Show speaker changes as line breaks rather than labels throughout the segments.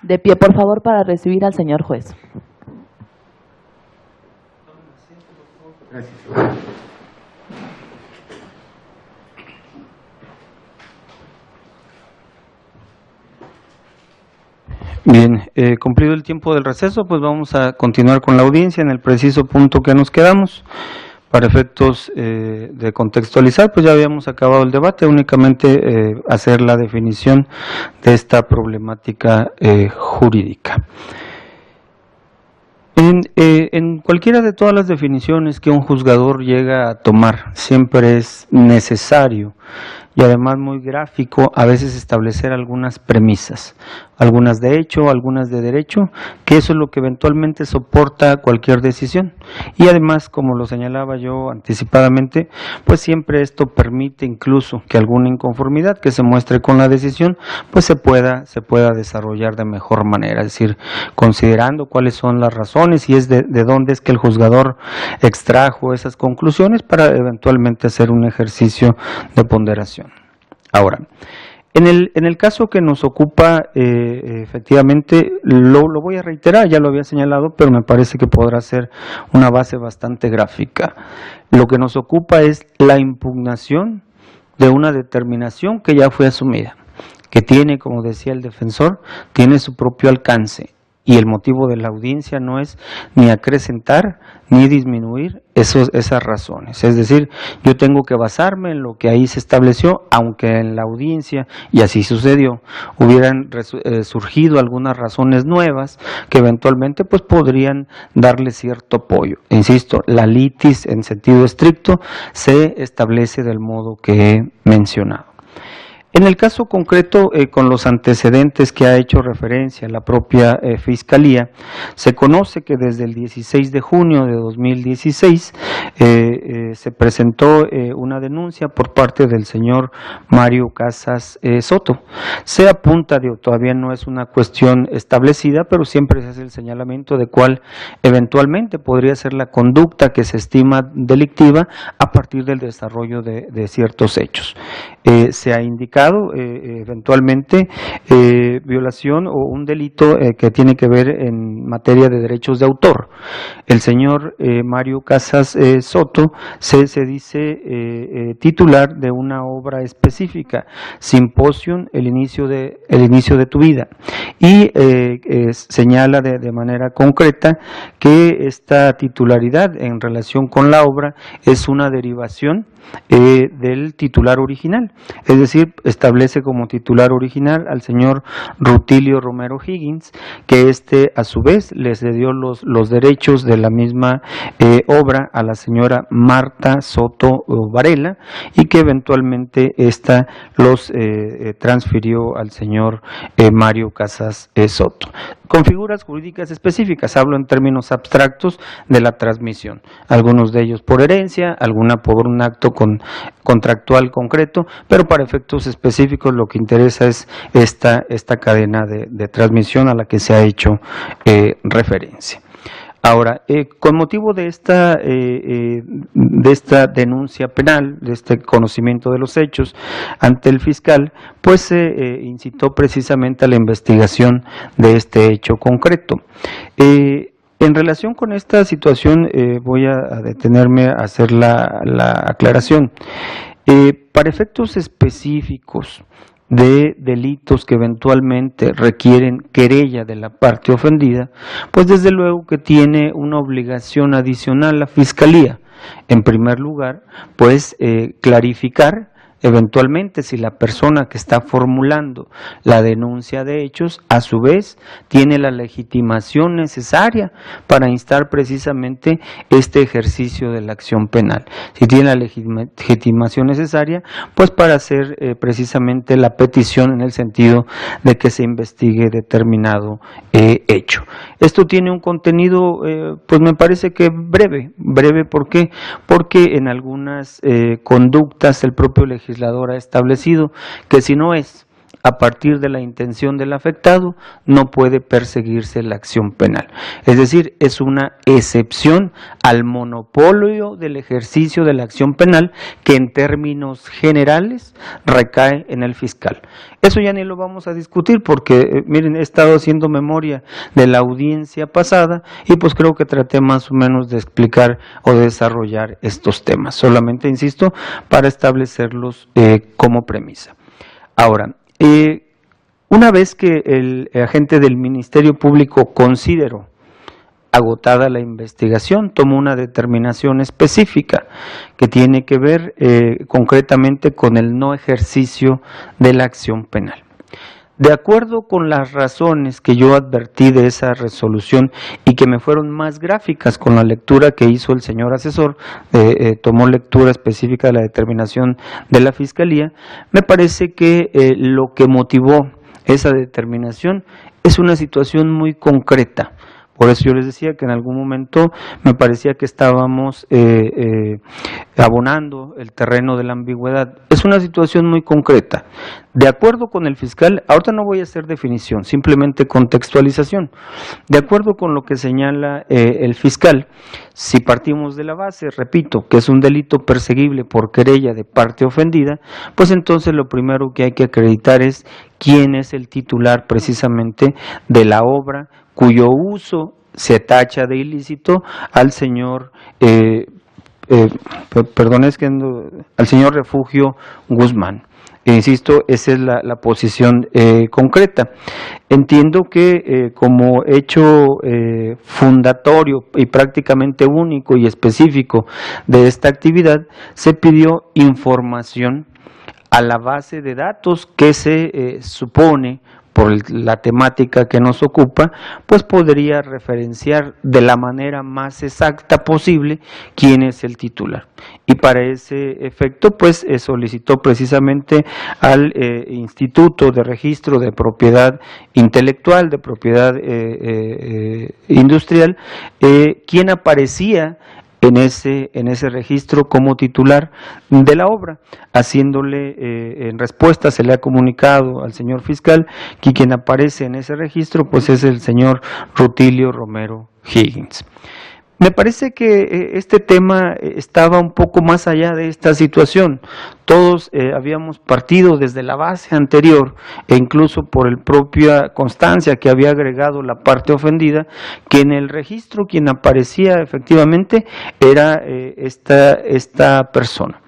De pie, por favor, para recibir al señor juez.
Gracias. Bien, cumplido el tiempo del receso, pues vamos a continuar con la audiencia en el preciso punto que nos quedamos. Para efectos de contextualizar, pues ya habíamos acabado el debate, únicamente hacer la definición de esta problemática jurídica. En cualquiera de todas las definiciones que un juzgador llega a tomar, siempre es necesario y además muy gráfico a veces establecer algunas premisas, algunas de hecho, algunas de derecho, que eso es lo que eventualmente soporta cualquier decisión. Y además, como lo señalaba yo anticipadamente, pues siempre esto permite incluso que alguna inconformidad que se muestre con la decisión, pues se pueda desarrollar de mejor manera, es decir, considerando cuáles son las razones y es de dónde es que el juzgador extrajo esas conclusiones para eventualmente hacer un ejercicio de ponderación. Ahora, en el caso que nos ocupa, efectivamente, lo voy a reiterar, ya lo había señalado, pero me parece que podrá ser una base bastante gráfica. Lo que nos ocupa es la impugnación de una determinación que ya fue asumida, que tiene, como decía el defensor, tiene su propio alcance. Y el motivo de la audiencia no es ni acrecentar ni disminuir esas razones. Es decir, yo tengo que basarme en lo que ahí se estableció, aunque en la audiencia, y así sucedió, hubieran surgido algunas razones nuevas que eventualmente pues podrían darle cierto apoyo. Insisto, la litis en sentido estricto se establece del modo que he mencionado. En el caso concreto, con los antecedentes que ha hecho referencia la propia Fiscalía, se conoce que desde el 16 de junio de 2016 se presentó una denuncia por parte del señor Mario Casas Soto. Se apunta, todavía no es una cuestión establecida, pero siempre se hace el señalamiento de cuál eventualmente podría ser la conducta que se estima delictiva a partir del desarrollo de ciertos hechos. Se ha indicado eventualmente violación o un delito que tiene que ver en materia de derechos de autor. El señor Mario Casas Soto se dice titular de una obra específica, Simposium, el inicio de tu vida, y señala de manera concreta que esta titularidad en relación con la obra es una derivación del titular original, es decir, establece como titular original al señor Rutilio Romero Higgins, que a su vez le cedió los derechos de la misma obra a la señora Marta Soto Varela y que eventualmente los transfirió al señor Mario Casas Soto. Con figuras jurídicas específicas, hablo en términos abstractos de la transmisión, algunos de ellos por herencia, alguna por un acto contractual concreto, pero para efectos específicos lo que interesa es esta cadena de transmisión a la que se ha hecho referencia. Ahora, con motivo de esta denuncia penal, de este conocimiento de los hechos ante el fiscal, pues se incitó precisamente a la investigación de este hecho concreto. En relación con esta situación, voy a detenerme a hacer la aclaración. Para efectos específicos de delitos que eventualmente requieren querella de la parte ofendida, pues desde luego que tiene una obligación adicional la Fiscalía. En primer lugar, pues clarificar eventualmente si la persona que está formulando la denuncia de hechos a su vez tiene la legitimación necesaria para instar precisamente este ejercicio de la acción penal. Si tiene la legitimación necesaria, pues para hacer precisamente la petición en el sentido de que se investigue determinado hecho. Esto tiene un contenido, pues me parece que breve. ¿Por qué? Porque en algunas conductas el propio legislador ha establecido que si no es a partir de la intención del afectado, no puede perseguirse la acción penal. Es decir, es una excepción al monopolio del ejercicio de la acción penal que en términos generales recae en el fiscal. Eso ya ni lo vamos a discutir porque, miren, he estado haciendo memoria de la audiencia pasada y pues creo que traté más o menos de explicar o de desarrollar estos temas. Solamente, insisto, para establecerlos como premisa. Ahora, una vez que el agente del Ministerio Público consideró agotada la investigación, tomó una determinación específica que tiene que ver concretamente con el no ejercicio de la acción penal. De acuerdo con las razones que yo advertí de esa resolución y que me fueron más gráficas con la lectura que hizo el señor asesor, tomó lectura específica de la determinación de la Fiscalía, me parece que lo que motivó esa determinación es una situación muy concreta. Por eso yo les decía que en algún momento me parecía que estábamos abonando el terreno de la ambigüedad. Es una situación muy concreta. De acuerdo con el fiscal, ahorita no voy a hacer definición, simplemente contextualización. De acuerdo con lo que señala el fiscal, si partimos de la base, repito, que es un delito perseguible por querella de parte ofendida, pues entonces lo primero que hay que acreditar es quién es el titular precisamente de la obra cuyo uso se tacha de ilícito al señor, al señor Refugio Guzmán. Insisto, esa es la posición concreta. Entiendo que como hecho fundatorio y prácticamente único y específico de esta actividad, se pidió información a la base de datos que se supone, por la temática que nos ocupa, pues podría referenciar de la manera más exacta posible quién es el titular. Y para ese efecto, pues solicitó precisamente al Instituto de Registro de Propiedad Intelectual, de Propiedad Industrial, quien aparecía en ese registro como titular de la obra, haciéndole en respuesta se le ha comunicado al señor fiscal que quien aparece en ese registro pues es el señor Rutilio Romero Higgins. Me parece que este tema estaba un poco más allá de esta situación. Todos habíamos partido desde la base anterior e incluso por el propia constancia que había agregado la parte ofendida, que en el registro quien aparecía efectivamente era esta persona.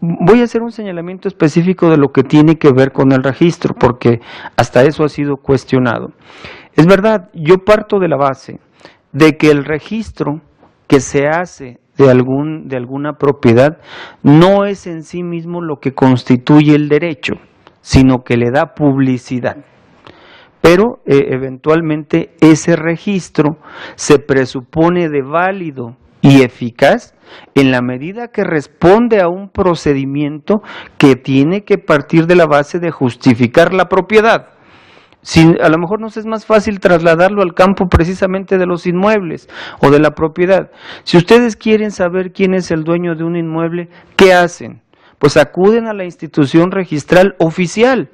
Voy a hacer un señalamiento específico de lo que tiene que ver con el registro, porque hasta eso ha sido cuestionado. Es verdad, yo parto de la base de que el registro que se hace de alguna propiedad no es en sí mismo lo que constituye el derecho, sino que le da publicidad. Pero eventualmente ese registro se presupone de válido y eficaz en la medida que responde a un procedimiento que tiene que partir de la base de justificar la propiedad. Si a lo mejor nos es más fácil trasladarlo al campo precisamente de los inmuebles o de la propiedad. Si ustedes quieren saber quién es el dueño de un inmueble, ¿qué hacen? Pues acuden a la institución registral oficial,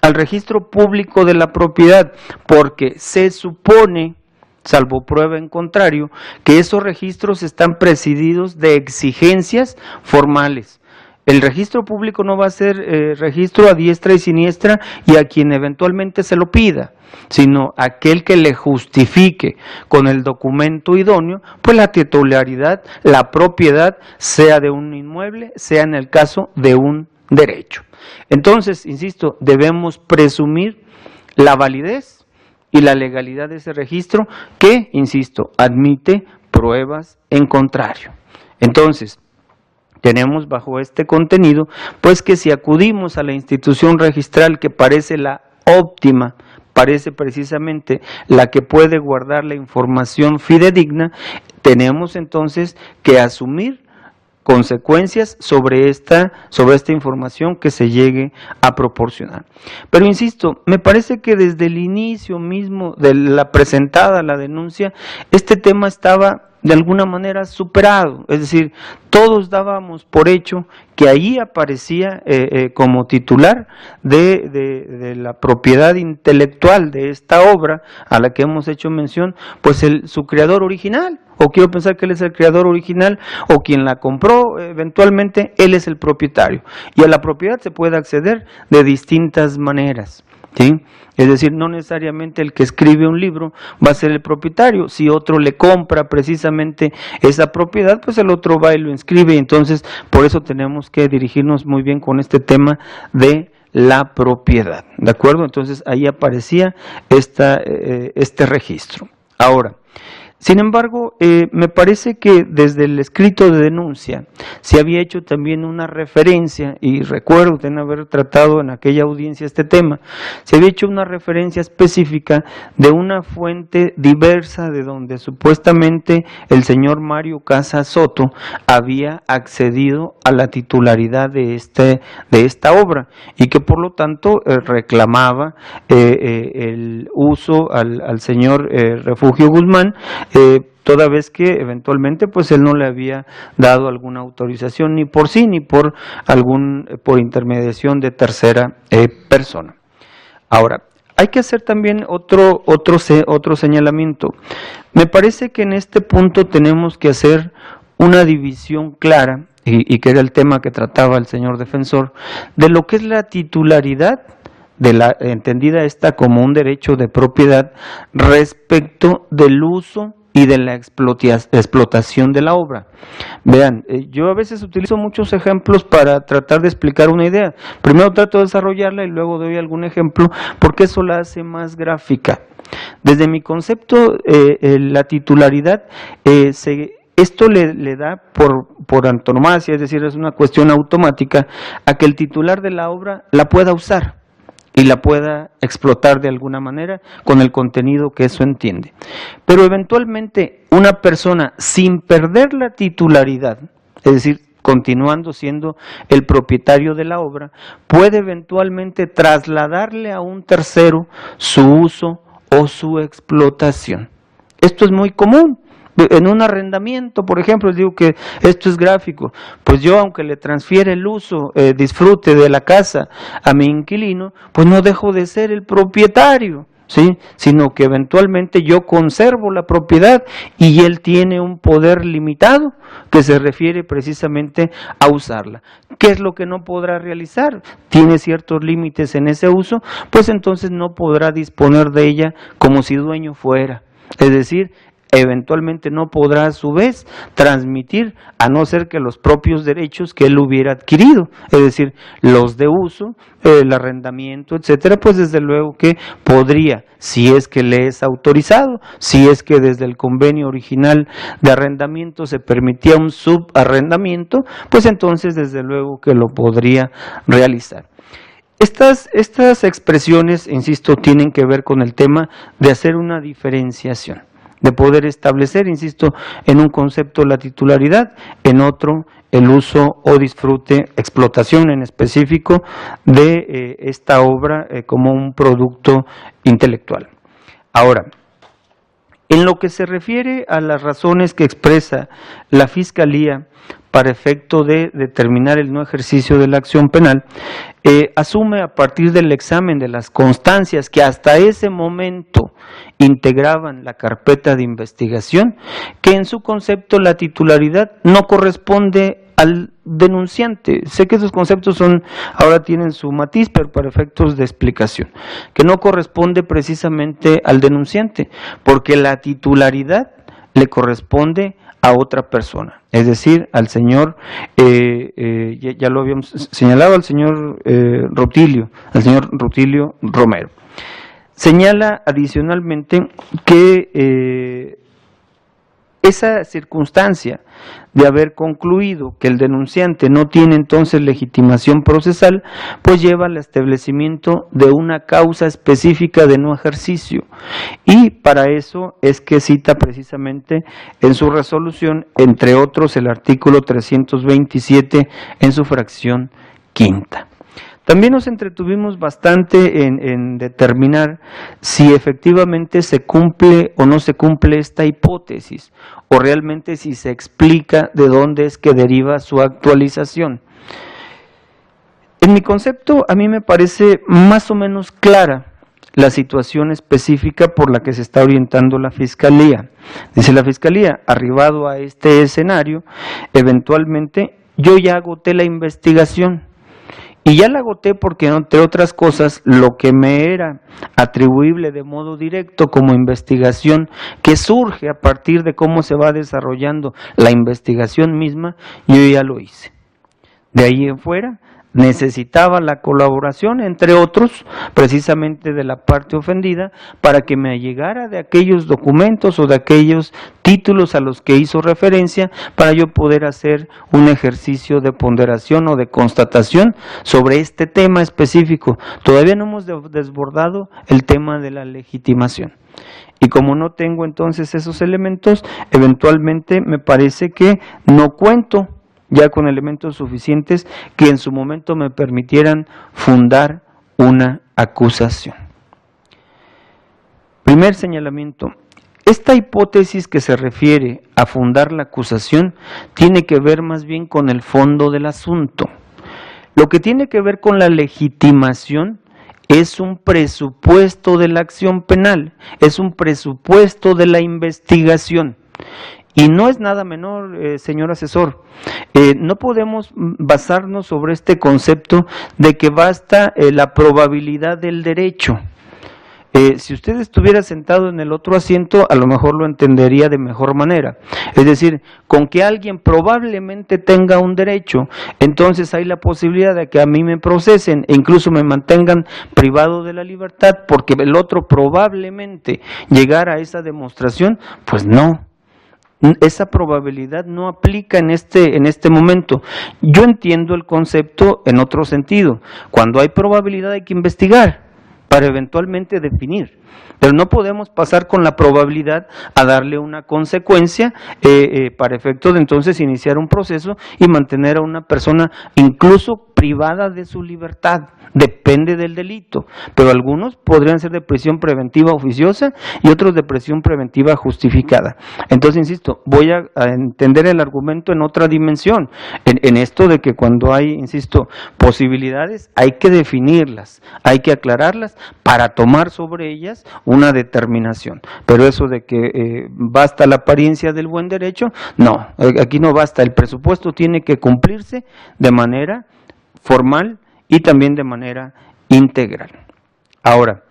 al registro público de la propiedad, porque se supone, salvo prueba en contrario, que esos registros están presididos de exigencias formales. El registro público no va a ser registro a diestra y siniestra y a quien eventualmente se lo pida, sino aquel que le justifique con el documento idóneo, pues la titularidad, la propiedad, sea de un inmueble, sea en el caso de un derecho. Entonces, insisto, debemos presumir la validez y la legalidad de ese registro que, insisto, admite pruebas en contrario. Entonces, tenemos bajo este contenido, pues que si acudimos a la institución registral que parece la óptima, parece precisamente la que puede guardar la información fidedigna, tenemos entonces que asumir consecuencias sobre esta información que se llegue a proporcionar. Pero insisto, me parece que desde el inicio mismo de la presentada la denuncia, este tema estaba de alguna manera superado, es decir, todos dábamos por hecho que ahí aparecía como titular de la propiedad intelectual de esta obra a la que hemos hecho mención, pues su creador original, o quiero pensar que él es el creador original, o quien la compró eventualmente, él es el propietario. Y a la propiedad se puede acceder de distintas maneras, ¿sí? Es decir, no necesariamente el que escribe un libro va a ser el propietario. Si otro le compra precisamente esa propiedad, pues el otro va y lo inscribe. Entonces, por eso tenemos que dirigirnos muy bien con este tema de la propiedad, ¿de acuerdo? Entonces, ahí aparecía este registro. Ahora, sin embargo, me parece que desde el escrito de denuncia se había hecho también una referencia, y recuerdo tener haber tratado en aquella audiencia este tema, se había hecho una referencia específica de una fuente diversa de donde supuestamente el señor Mario Casas Soto había accedido a la titularidad de esta obra, y que por lo tanto reclamaba el uso al señor Refugio Guzmán, toda vez que eventualmente pues él no le había dado alguna autorización ni por sí ni por intermediación de tercera persona. Ahora, hay que hacer también otro señalamiento. Me parece que en este punto tenemos que hacer una división clara, y que era el tema que trataba el señor defensor, de lo que es la titularidad, entendida esta como un derecho de propiedad, respecto del uso y de la explotación de la obra. Vean, yo a veces utilizo muchos ejemplos para tratar de explicar una idea. Primero trato de desarrollarla y luego doy algún ejemplo, porque eso la hace más gráfica. Desde mi concepto, la titularidad esto le da por antonomasia, es decir, es una cuestión automática, a que el titular de la obra la pueda usar y la pueda explotar de alguna manera con el contenido que eso entiende. Pero eventualmente una persona, sin perder la titularidad, es decir, continuando siendo el propietario de la obra, puede eventualmente trasladarle a un tercero su uso o su explotación. Esto es muy común. En un arrendamiento, por ejemplo, les digo que esto es gráfico, pues yo, aunque le transfiere el uso, disfrute de la casa a mi inquilino, pues no dejo de ser el propietario, ¿sí? Sino que eventualmente yo conservo la propiedad y él tiene un poder limitado que se refiere precisamente a usarla. ¿Qué es lo que no podrá realizar? Tiene ciertos límites en ese uso, pues entonces no podrá disponer de ella como si dueño fuera, es decir, eventualmente no podrá a su vez transmitir, a no ser que los propios derechos que él hubiera adquirido, es decir, los de uso, el arrendamiento, etcétera, pues desde luego que podría, si es que le es autorizado, si es que desde el convenio original de arrendamiento se permitía un subarrendamiento, pues entonces desde luego que lo podría realizar. Estas expresiones, insisto, tienen que ver con el tema de hacer una diferenciación, de poder establecer, insisto, en un concepto la titularidad, en otro el uso o disfrute, explotación en específico de esta obra como un producto intelectual. Ahora, en lo que se refiere a las razones que expresa la Fiscalía para efecto de determinar el no ejercicio de la acción penal, asume a partir del examen de las constancias que hasta ese momento integraban la carpeta de investigación, que en su concepto la titularidad no corresponde al denunciante. Sé que esos conceptos ahora tienen su matiz, pero para efectos de explicación, que no corresponde precisamente al denunciante, porque la titularidad le corresponde a otra persona, es decir, al señor, ya lo habíamos señalado, al señor Rutilio Romero. Señala adicionalmente que esa circunstancia de haber concluido que el denunciante no tiene entonces legitimación procesal, pues lleva al establecimiento de una causa específica de no ejercicio, y para eso es que cita precisamente en su resolución, entre otros, el artículo 327 en su fracción quinta. También nos entretuvimos bastante en determinar si efectivamente se cumple o no se cumple esta hipótesis, o realmente si se explica de dónde es que deriva su actualización. En mi concepto, a mí me parece más o menos clara la situación específica por la que se está orientando la Fiscalía. Dice la Fiscalía, arribado a este escenario, eventualmente yo ya agoté la investigación. Y ya la agoté porque, entre otras cosas, lo que me era atribuible de modo directo como investigación, que surge a partir de cómo se va desarrollando la investigación misma, yo ya lo hice. De ahí en fuera, necesitaba la colaboración, entre otros, precisamente de la parte ofendida, para que me allegara de aquellos documentos o de aquellos títulos a los que hizo referencia, para yo poder hacer un ejercicio de ponderación o de constatación sobre este tema específico. Todavía no hemos desbordado el tema de la legitimación. Y como no tengo entonces esos elementos, eventualmente me parece que no cuento ya con elementos suficientes que en su momento me permitieran fundar una acusación. Primer señalamiento. Esta hipótesis que se refiere a fundar la acusación tiene que ver más bien con el fondo del asunto. Lo que tiene que ver con la legitimación es un presupuesto de la acción penal, es un presupuesto de la investigación. Y no es nada menor, señor asesor. No podemos basarnos sobre este concepto de que basta la probabilidad del derecho. Si usted estuviera sentado en el otro asiento, a lo mejor lo entendería de mejor manera. Es decir, con que alguien probablemente tenga un derecho, entonces hay la posibilidad de que a mí me procesen e incluso me mantengan privado de la libertad porque el otro probablemente llegara a esa demostración. Pues no. Esa probabilidad no aplica en este momento. Yo entiendo el concepto en otro sentido. Cuando hay probabilidad hay que investigar para eventualmente definir. Pero no podemos pasar con la probabilidad a darle una consecuencia para efecto de entonces iniciar un proceso y mantener a una persona incluso privada de su libertad. Depende del delito, pero algunos podrían ser de prisión preventiva oficiosa y otros de prisión preventiva justificada. Entonces, insisto, voy a entender el argumento en otra dimensión, en esto de que cuando hay, insisto, posibilidades, hay que definirlas, hay que aclararlas para tomar sobre ellas una determinación. Pero eso de que basta la apariencia del buen derecho, no, aquí no basta. El presupuesto tiene que cumplirse de manera formal y también de manera integral. Ahora,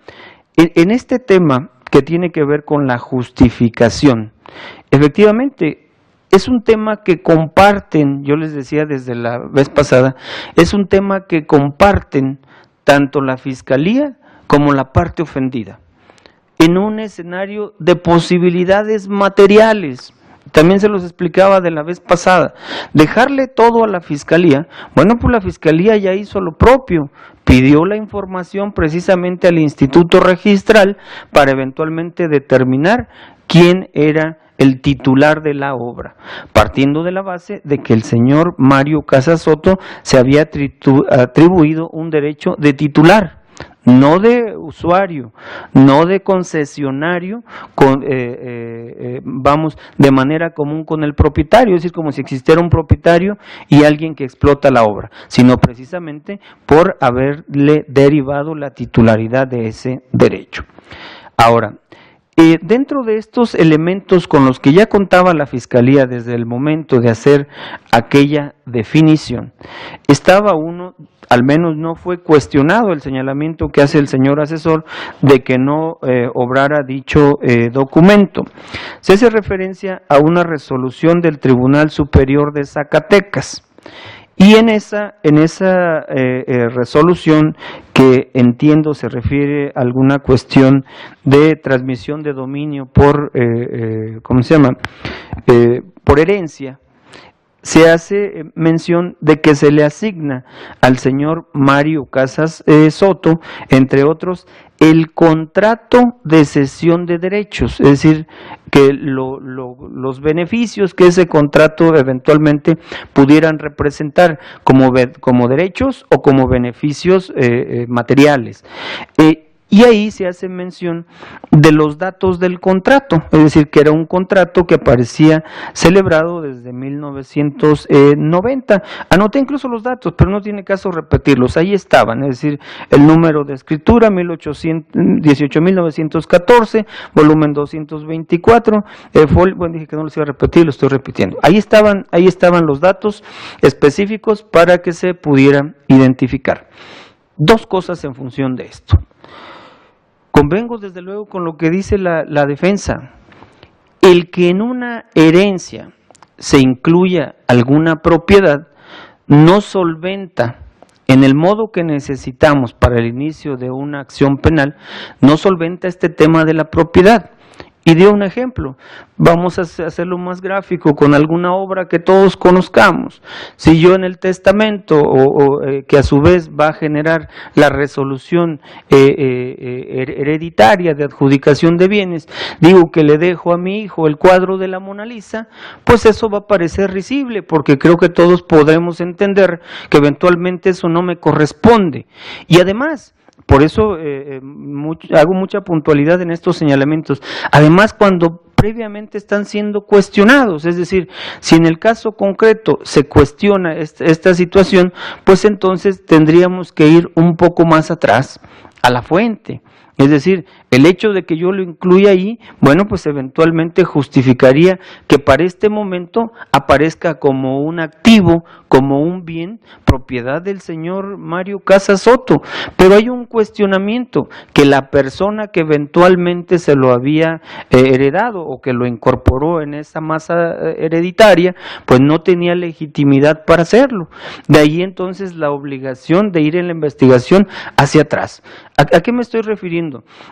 en este tema que tiene que ver con la justificación, efectivamente es un tema que comparten, yo les decía desde la vez pasada, es un tema que comparten tanto la Fiscalía como la parte ofendida, en un escenario de posibilidades materiales. También se los explicaba de la vez pasada, dejarle todo a la Fiscalía. Bueno, pues la Fiscalía ya hizo lo propio, pidió la información precisamente al Instituto Registral para eventualmente determinar quién era el titular de la obra, partiendo de la base de que el señor Mario Casas Soto se había atribuido un derecho de titular, no de usuario, no de concesionario, vamos, de manera común con el propietario, es decir, como si existiera un propietario y alguien que explota la obra, sino precisamente por haberle derivado la titularidad de ese derecho. Ahora, dentro de estos elementos con los que ya contaba la Fiscalía desde el momento de hacer aquella definición, estaba uno, al menos no fue cuestionado el señalamiento que hace el señor asesor de que no obrara dicho documento. Se hace referencia a una resolución del Tribunal Superior de Zacatecas. Y en esa resolución, que entiendo se refiere a alguna cuestión de transmisión de dominio por, ¿cómo se llama?, por herencia, se hace mención de que se le asigna al señor Mario Casas Soto, entre otros, el contrato de cesión de derechos, es decir, que los beneficios que ese contrato eventualmente pudieran representar como derechos o como beneficios materiales. Y ahí se hace mención de los datos del contrato, es decir, que era un contrato que aparecía celebrado desde 1990. Anoté incluso los datos, pero no tiene caso repetirlos, ahí estaban, es decir, el número de escritura, 18.914, volumen 224, bueno, dije que no los iba a repetir, lo estoy repitiendo. Ahí estaban los datos específicos para que se pudieran identificar. Dos cosas en función de esto. Convengo desde luego con lo que dice la defensa. El que en una herencia se incluya alguna propiedad no solventa, en el modo que necesitamos para el inicio de una acción penal, no solventa este tema de la propiedad. Y dio un ejemplo, vamos a hacerlo más gráfico con alguna obra que todos conozcamos. Si yo en el testamento, que a su vez va a generar la resolución hereditaria de adjudicación de bienes, digo que le dejo a mi hijo el cuadro de la Mona Lisa, pues eso va a parecer risible, porque creo que todos podremos entender que eventualmente eso no me corresponde. Y además, por eso hago mucha puntualidad en estos señalamientos. Además, cuando previamente están siendo cuestionados, es decir, si en el caso concreto se cuestiona esta situación, pues entonces tendríamos que ir un poco más atrás a la fuente. Es decir, el hecho de que yo lo incluya ahí, bueno, pues eventualmente justificaría que para este momento aparezca como un activo, como un bien, propiedad del señor Mario Casas Soto. Pero hay un cuestionamiento, que la persona que eventualmente se lo había heredado o que lo incorporó en esa masa hereditaria, pues no tenía legitimidad para hacerlo. De ahí entonces la obligación de ir en la investigación hacia atrás. ¿A qué me estoy refiriendo?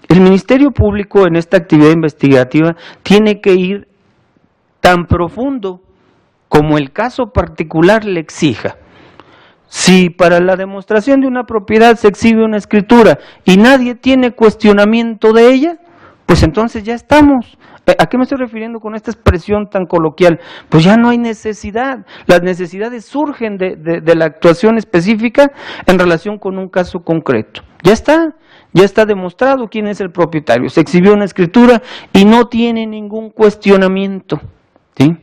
El Ministerio Público en esta actividad investigativa tiene que ir tan profundo como el caso particular le exija. Si para la demostración de una propiedad se exhibe una escritura y nadie tiene cuestionamiento de ella, pues entonces ya estamos. ¿A qué me estoy refiriendo con esta expresión tan coloquial? Pues ya no hay necesidad. Las necesidades surgen de la actuación específica en relación con un caso concreto. Ya está demostrado quién es el propietario. Se exhibió una escritura y no tiene ningún cuestionamiento, ¿sí?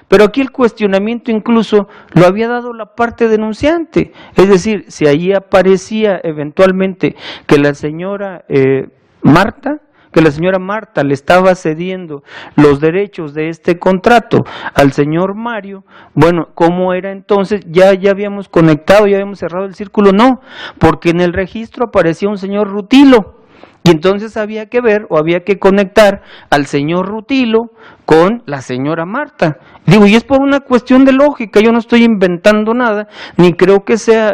Pero aquí el cuestionamiento incluso lo había dado la parte denunciante. Es decir, si ahí aparecía eventualmente que la señora Marta le estaba cediendo los derechos de este contrato al señor Mario, bueno, ¿cómo era entonces? Ya habíamos conectado, ya habíamos cerrado el círculo. No, porque en el registro aparecía un señor Rutilo, y entonces había que ver o había que conectar al señor Rutilo con la señora Marta. Digo, y es por una cuestión de lógica, yo no estoy inventando nada, ni creo que sea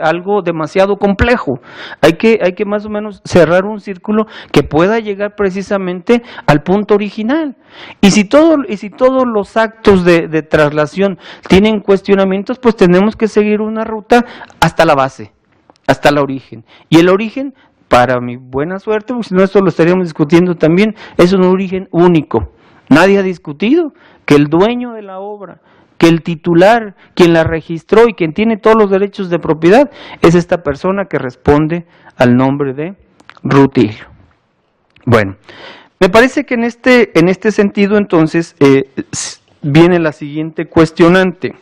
algo demasiado complejo. Hay que más o menos cerrar un círculo que pueda llegar precisamente al punto original. Y si todos los actos de traslación tienen cuestionamientos, pues tenemos que seguir una ruta hasta la base, hasta el origen. Y el origen, para mi buena suerte, porque si no esto lo estaríamos discutiendo también, es un origen único. Nadie ha discutido que el dueño de la obra, que el titular, quien la registró y quien tiene todos los derechos de propiedad, es esta persona que responde al nombre de Rutilio. Bueno, me parece que en este sentido entonces viene la siguiente cuestionante.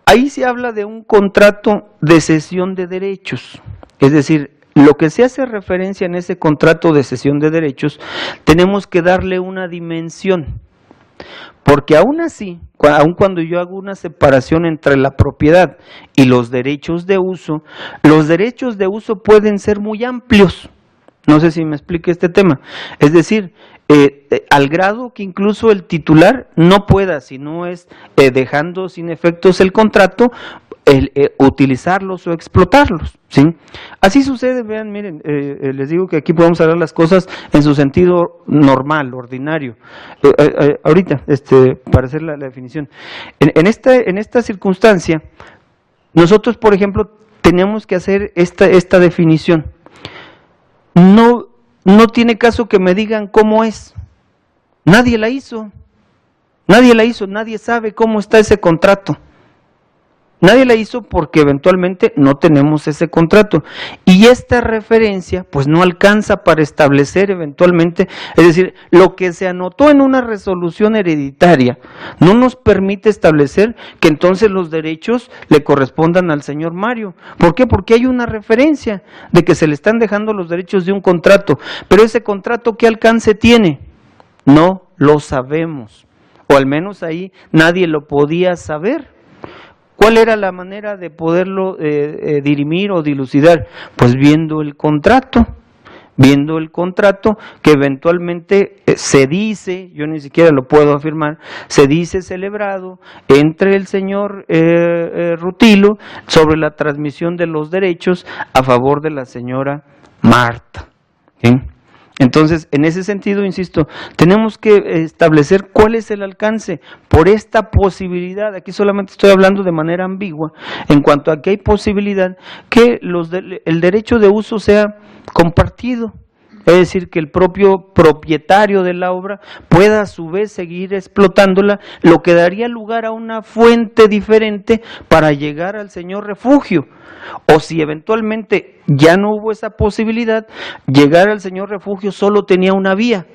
Ahí se habla de un contrato de cesión de derechos, es decir, lo que se hace referencia en ese contrato de cesión de derechos, tenemos que darle una dimensión, porque aún así, aun cuando yo hago una separación entre la propiedad y los derechos de uso pueden ser muy amplios. No sé si me explique este tema. Es decir, al grado que incluso el titular no pueda, si no es dejando sin efectos el contrato, utilizarlos o explotarlos, ¿sí? Así sucede, vean, miren, les digo que aquí podemos hablar las cosas en su sentido normal, ordinario. Ahorita, para hacer la definición, en esta circunstancia, nosotros, por ejemplo, tenemos que hacer esta definición. No tiene caso que me digan cómo es. Nadie la hizo, nadie sabe cómo está ese contrato. Nadie la hizo porque eventualmente no tenemos ese contrato. Y esta referencia pues no alcanza para establecer eventualmente, es decir, lo que se anotó en una resolución hereditaria no nos permite establecer que entonces los derechos le correspondan al señor Mario. ¿Por qué? Porque hay una referencia de que se le están dejando los derechos de un contrato. Pero ese contrato, ¿qué alcance tiene? No lo sabemos. O al menos ahí nadie lo podía saber. ¿Cuál era la manera de poderlo dirimir o dilucidar? Pues viendo el contrato que eventualmente se dice, yo ni siquiera lo puedo afirmar, se dice celebrado entre el señor Rutilo sobre la transmisión de los derechos a favor de la señora Marta. ¿Sí? Entonces, en ese sentido, insisto, tenemos que establecer cuál es el alcance por esta posibilidad. Aquí solamente estoy hablando de manera ambigua, en cuanto a que hay posibilidad que el derecho de uso sea compartido. Es decir, que el propio propietario de la obra pueda a su vez seguir explotándola, lo que daría lugar a una fuente diferente para llegar al señor refugio. O si eventualmente ya no hubo esa posibilidad, llegar al señor refugio solo tenía una vía,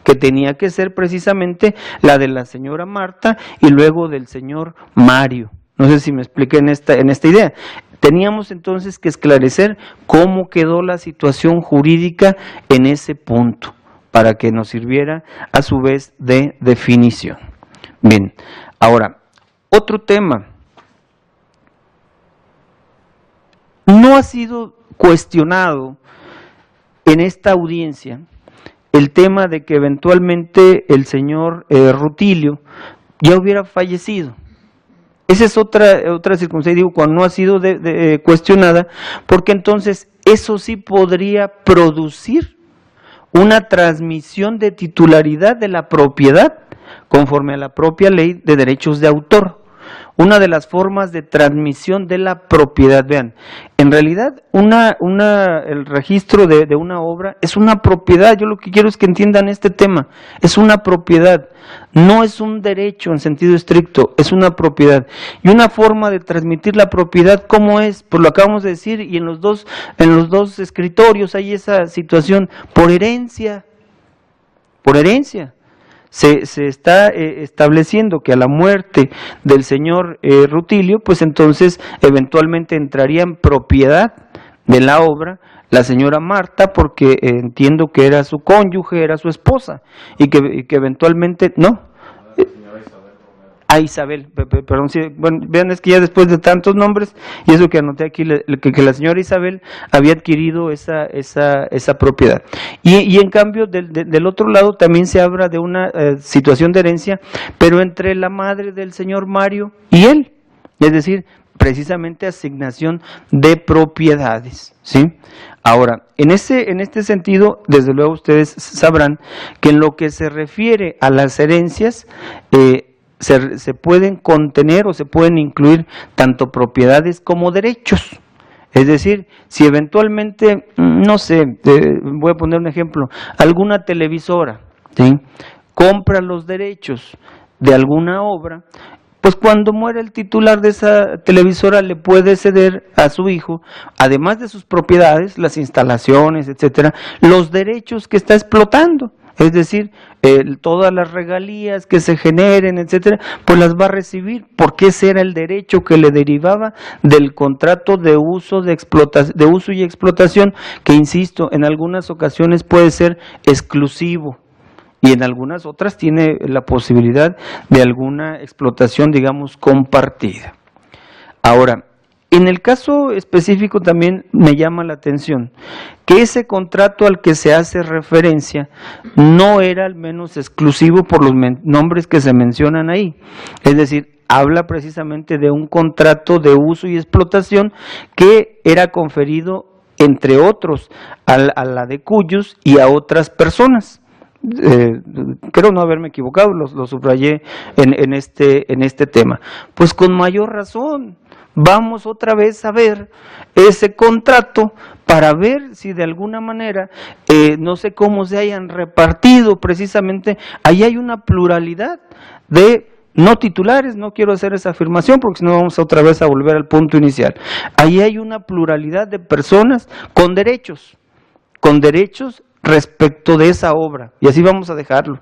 que tenía que ser precisamente la de la señora Marta y luego del señor Mario. No sé si me expliqué en esta idea. Teníamos entonces que esclarecer cómo quedó la situación jurídica en ese punto, para que nos sirviera a su vez de definición. Bien, ahora, otro tema. No ha sido cuestionado en esta audiencia el tema de que eventualmente el señor Rutilio ya hubiera fallecido. Esa es otra circunstancia, digo, cuando no ha sido cuestionada, porque entonces eso sí podría producir una transmisión de titularidad de la propiedad conforme a la propia ley de derechos de autor. Una de las formas de transmisión de la propiedad, vean, en realidad el registro de una obra es una propiedad. Yo lo que quiero es que entiendan este tema, es una propiedad, no es un derecho en sentido estricto, es una propiedad. Y una forma de transmitir la propiedad, ¿cómo es? Pues lo acabamos de decir, y en los dos escritorios hay esa situación, por herencia. Se está estableciendo que a la muerte del señor Rutilio, pues entonces eventualmente entraría en propiedad de la obra la señora Marta, porque entiendo que era su cónyuge, era su esposa, y que eventualmente, ¿no? A Isabel, perdón, sí, bueno, vean, es que ya después de tantos nombres, y eso que anoté aquí, que la señora Isabel había adquirido esa propiedad. Y en cambio, del otro lado también se habla de una situación de herencia, pero entre la madre del señor Mario y él, es decir, precisamente asignación de propiedades, ¿sí? Ahora, en este sentido, desde luego ustedes sabrán que en lo que se refiere a las herencias, se pueden contener o se pueden incluir tanto propiedades como derechos. Es decir, si eventualmente, no sé, voy a poner un ejemplo, alguna televisora, ¿sí?, compra los derechos de alguna obra, pues cuando muere el titular de esa televisora le puede ceder a su hijo, además de sus propiedades, las instalaciones, etcétera, los derechos que está explotando. Es decir, todas las regalías que se generen, etcétera, pues las va a recibir, porque ese era el derecho que le derivaba del contrato de uso y explotación, que insisto, en algunas ocasiones puede ser exclusivo y en algunas otras tiene la posibilidad de alguna explotación, digamos, compartida. Ahora, en el caso específico también me llama la atención que ese contrato al que se hace referencia no era al menos exclusivo por los nombres que se mencionan ahí. Es decir, habla precisamente de un contrato de uso y explotación que era conferido, entre otros, a la de Cuyos y a otras personas. Creo no haberme equivocado, lo subrayé en este tema. Pues con mayor razón, vamos otra vez a ver ese contrato para ver si de alguna manera, no sé cómo se hayan repartido precisamente, ahí hay una pluralidad de no titulares, no quiero hacer esa afirmación porque si no vamos otra vez a volver al punto inicial. Ahí hay una pluralidad de personas con derechos respecto de esa obra, y así vamos a dejarlo,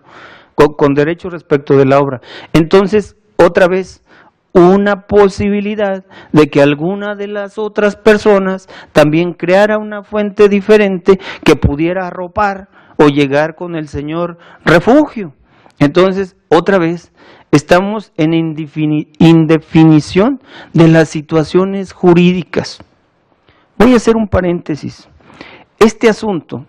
con derechos respecto de la obra. Entonces, otra vez, una posibilidad de que alguna de las otras personas también creara una fuente diferente que pudiera arropar o llegar con el Señor refugio. Entonces, otra vez, estamos en indefinición de las situaciones jurídicas. Voy a hacer un paréntesis. Este asunto,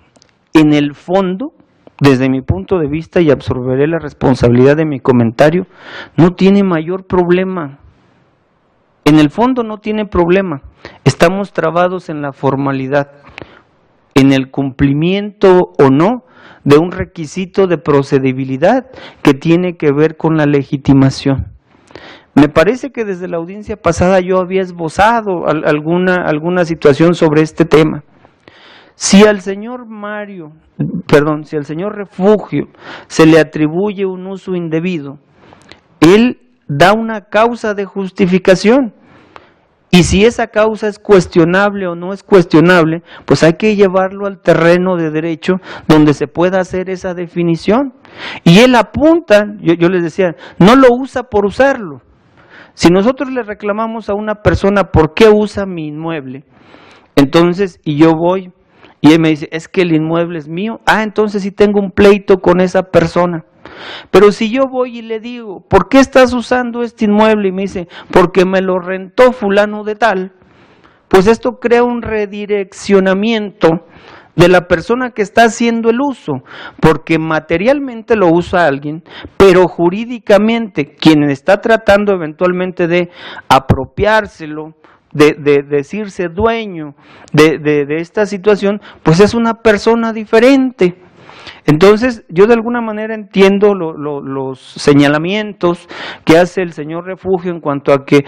en el fondo, desde mi punto de vista, y absorberé la responsabilidad de mi comentario, no tiene mayor problema. En el fondo no tiene problema. Estamos trabados en la formalidad, en el cumplimiento o no de un requisito de procedibilidad que tiene que ver con la legitimación. Me parece que desde la audiencia pasada yo había esbozado alguna situación sobre este tema. Si al señor Refugio se le atribuye un uso indebido, él da una causa de justificación. Y si esa causa es cuestionable o no es cuestionable, pues hay que llevarlo al terreno de derecho donde se pueda hacer esa definición. Y él apunta, yo les decía, no lo usa por usarlo. Si nosotros le reclamamos a una persona por qué usa mi inmueble, entonces, y yo voy, y él me dice, es que el inmueble es mío, entonces sí tengo un pleito con esa persona. Pero si yo voy y le digo, ¿por qué estás usando este inmueble? Y me dice, porque me lo rentó fulano de tal, pues esto crea un redireccionamiento de la persona que está haciendo el uso, porque materialmente lo usa alguien, pero jurídicamente quien está tratando eventualmente de apropiárselo, de decirse dueño de esta situación, pues es una persona diferente. Entonces, yo de alguna manera entiendo los señalamientos que hace el señor Refugio en cuanto a que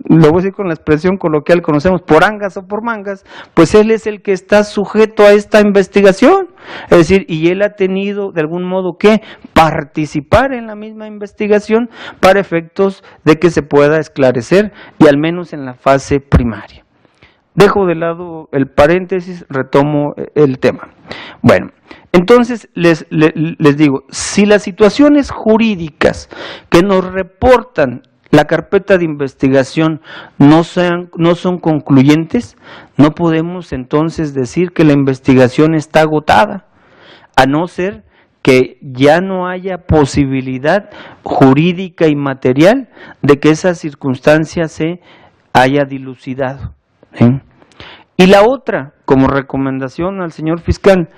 lo voy a decir con la expresión coloquial conocemos, por angas o por mangas, pues él es el que está sujeto a esta investigación, es decir, y él ha tenido de algún modo que participar en la misma investigación para efectos de que se pueda esclarecer y al menos en la fase primaria. Dejo de lado el paréntesis, retomo el tema. Bueno, entonces les digo, si las situaciones jurídicas que nos reportan la carpeta de investigación no son concluyentes, no podemos entonces decir que la investigación está agotada, a no ser que ya no haya posibilidad jurídica y material de que esa circunstancia se haya dilucidado. Y la otra, como recomendación al señor fiscal,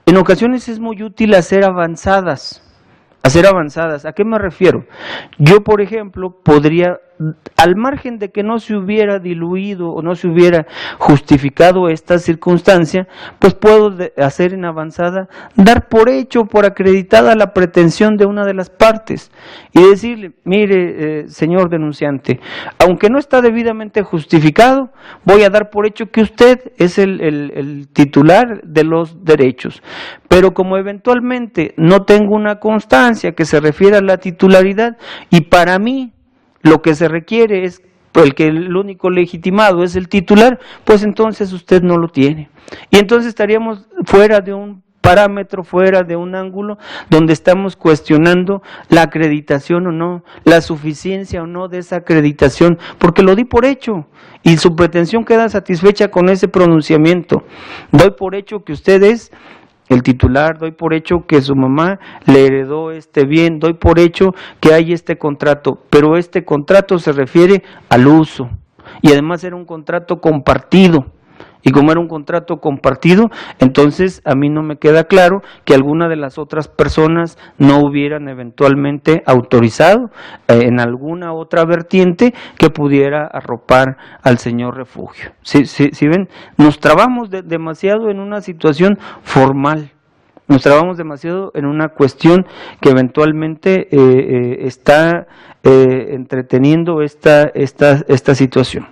en ocasiones es muy útil hacer avanzadas. ¿A qué me refiero? Yo, por ejemplo, podría, al margen de que no se hubiera diluido o no se hubiera justificado esta circunstancia, pues puedo hacer en avanzada, dar por hecho, por acreditada la pretensión de una de las partes y decirle, mire, señor denunciante, aunque no está debidamente justificado, voy a dar por hecho que usted es el titular de los derechos, pero como eventualmente no tengo una constancia que se refiere a la titularidad y para mí lo que se requiere es el único legitimado es el titular, pues entonces usted no lo tiene. Y entonces estaríamos fuera de un parámetro, fuera de un ángulo donde estamos cuestionando la acreditación o no, la suficiencia o no de esa acreditación, porque lo di por hecho y su pretensión queda satisfecha con ese pronunciamiento. Doy por hecho que usted es el titular, doy por hecho que su mamá le heredó este bien, doy por hecho que hay este contrato, pero este contrato se refiere al uso y además era un contrato compartido. Y como era un contrato compartido, entonces a mí no me queda claro que alguna de las otras personas no hubieran eventualmente autorizado en alguna otra vertiente que pudiera arropar al señor Refugio. Si ven, nos trabamos demasiado en una situación formal, nos trabamos demasiado en una cuestión que eventualmente está entreteniendo esta situación.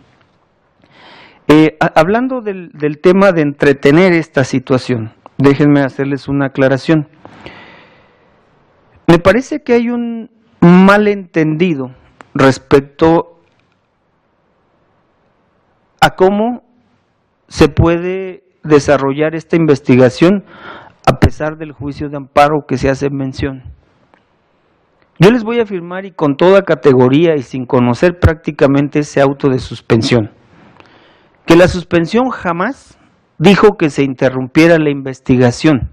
Hablando del tema de entretener esta situación, déjenme hacerles una aclaración. Me parece que hay un malentendido respecto a cómo se puede desarrollar esta investigación a pesar del juicio de amparo que se hace mención. Yo les voy a afirmar, y con toda categoría y sin conocer prácticamente ese auto de suspensión, que la suspensión jamás dijo que se interrumpiera la investigación.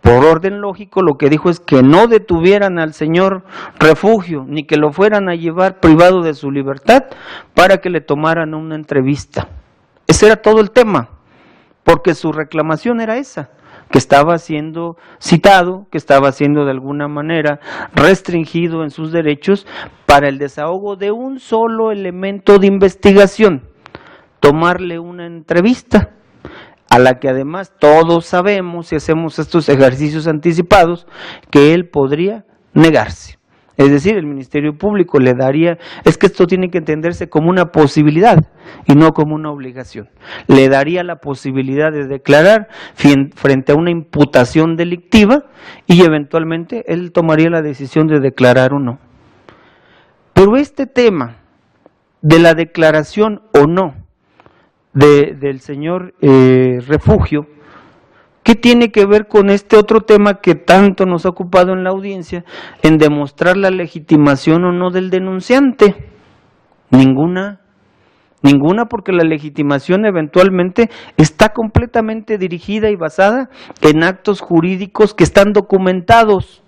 Por orden lógico, lo que dijo es que no detuvieran al señor Refugio, ni que lo fueran a llevar privado de su libertad para que le tomaran una entrevista. Ese era todo el tema, porque su reclamación era esa, que estaba siendo citado, que estaba siendo de alguna manera restringido en sus derechos para el desahogo de un solo elemento de investigación, tomarle una entrevista, a la que además todos sabemos, si hacemos estos ejercicios anticipados, que él podría negarse. Es decir, el Ministerio Público le daría, es que esto tiene que entenderse como una posibilidad y no como una obligación. Le daría la posibilidad de declarar frente a una imputación delictiva y eventualmente él tomaría la decisión de declarar o no. Pero este tema de la declaración o no del señor Refugio, ¿qué tiene que ver con este otro tema que tanto nos ha ocupado en la audiencia, en demostrar la legitimación o no del denunciante? Ninguna, porque la legitimación eventualmente está completamente dirigida y basada en actos jurídicos que están documentados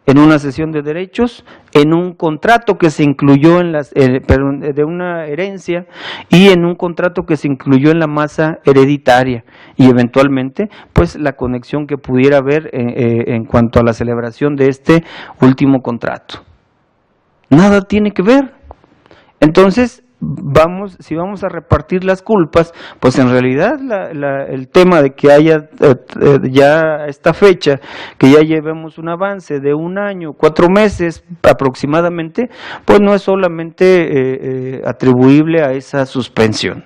en una cesión de derechos, en un contrato que se incluyó en de una herencia y en un contrato que se incluyó en la masa hereditaria y eventualmente pues la conexión que pudiera haber en cuanto a la celebración de este último contrato. Nada tiene que ver. Entonces, si vamos a repartir las culpas, pues en realidad el tema de que haya ya esta fecha, que ya llevemos un avance de 1 año, 4 meses aproximadamente, pues no es solamente atribuible a esa suspensión.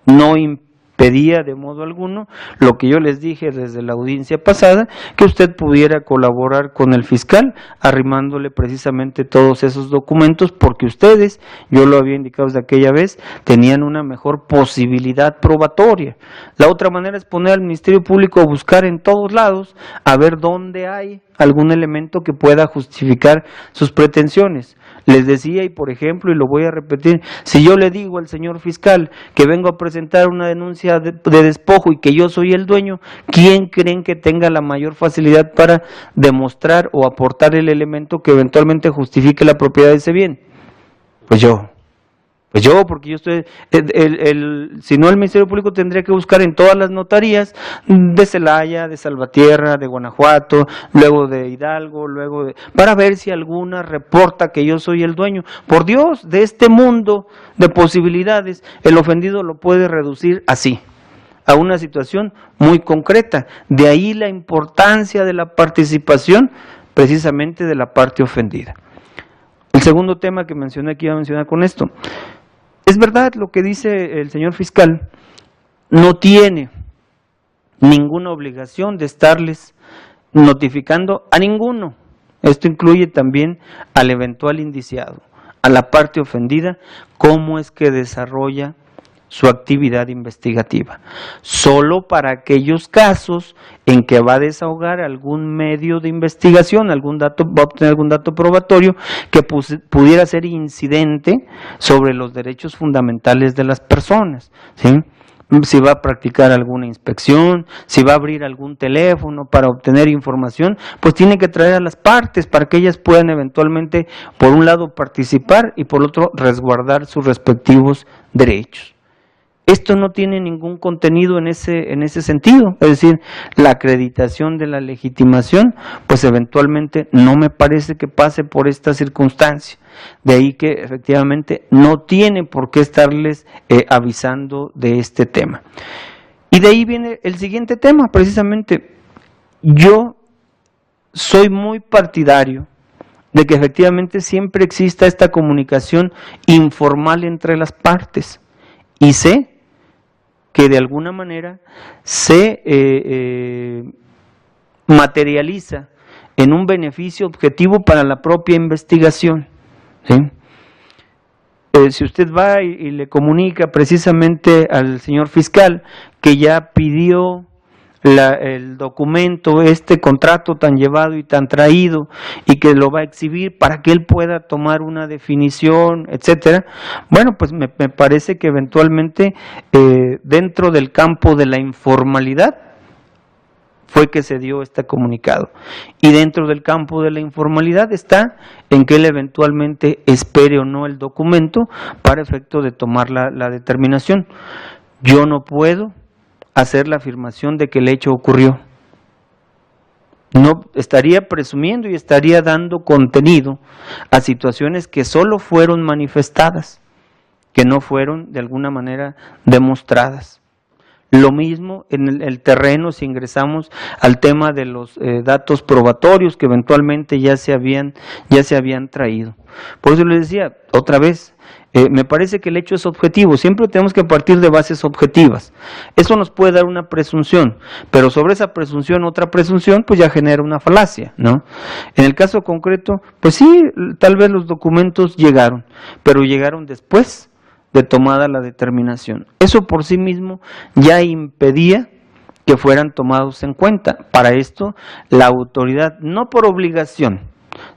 No impedía de modo alguno lo que yo les dije desde la audiencia pasada, que usted pudiera colaborar con el fiscal arrimándole precisamente todos esos documentos, porque ustedes, yo lo había indicado desde aquella vez, tenían una mejor posibilidad probatoria. La otra manera es poner al Ministerio Público a buscar en todos lados a ver dónde hay algún elemento que pueda justificar sus pretensiones. Les decía, y por ejemplo, y lo voy a repetir, si yo le digo al señor fiscal que vengo a presentar una denuncia de despojo y que yo soy el dueño, ¿quién creen que tenga la mayor facilidad para demostrar o aportar el elemento que eventualmente justifique la propiedad de ese bien? Pues yo, porque yo estoy, si no el Ministerio Público tendría que buscar en todas las notarías de Celaya, de Salvatierra, de Guanajuato, luego de Hidalgo, para ver si alguna reporta que yo soy el dueño. Por Dios, de este mundo de posibilidades, el ofendido lo puede reducir así, a una situación muy concreta. De ahí la importancia de la participación precisamente de la parte ofendida. El segundo tema que mencioné, que iba a mencionar con esto, es verdad lo que dice el señor fiscal, no tiene ninguna obligación de estarles notificando a ninguno. Esto incluye también al eventual indiciado, a la parte ofendida, cómo es que desarrolla su actividad investigativa. Solo para aquellos casos en que va a desahogar algún medio de investigación, va a obtener algún dato probatorio que pudiera ser incidente sobre los derechos fundamentales de las personas, ¿sí? Si va a practicar alguna inspección, si va a abrir algún teléfono para obtener información, pues tiene que traer a las partes para que ellas puedan eventualmente, por un lado, participar y por otro, resguardar sus respectivos derechos. Esto no tiene ningún contenido en ese sentido, es decir, la acreditación de la legitimación, pues eventualmente no me parece que pase por esta circunstancia. De ahí que efectivamente no tiene por qué estarles avisando de este tema. Y de ahí viene el siguiente tema, precisamente. Yo soy muy partidario de que efectivamente siempre exista esta comunicación informal entre las partes. Y sé que de alguna manera se materializa en un beneficio objetivo para la propia investigación, ¿sí? Si usted va y le comunica precisamente al señor fiscal que ya pidió el documento, este contrato tan llevado y tan traído, y que lo va a exhibir para que él pueda tomar una definición, etcétera, bueno, pues me parece que eventualmente dentro del campo de la informalidad fue que se dio este comunicado. Y dentro del campo de la informalidad está en que él eventualmente espere o no el documento para efecto de tomar la determinación. Yo no puedo hacer la afirmación de que el hecho ocurrió. No estaría presumiendo y estaría dando contenido a situaciones que solo fueron manifestadas, que no fueron de alguna manera demostradas. Lo mismo en el terreno si ingresamos al tema de los datos probatorios que eventualmente ya se habían traído. Por eso les decía, otra vez, me parece que el hecho es objetivo, siempre tenemos que partir de bases objetivas. Eso nos puede dar una presunción, pero sobre esa presunción, otra presunción, pues ya genera una falacia, ¿no? En el caso concreto, pues sí, tal vez los documentos llegaron, pero llegaron después de tomada la determinación. Eso por sí mismo ya impedía que fueran tomados en cuenta. Para esto, la autoridad, no por obligación,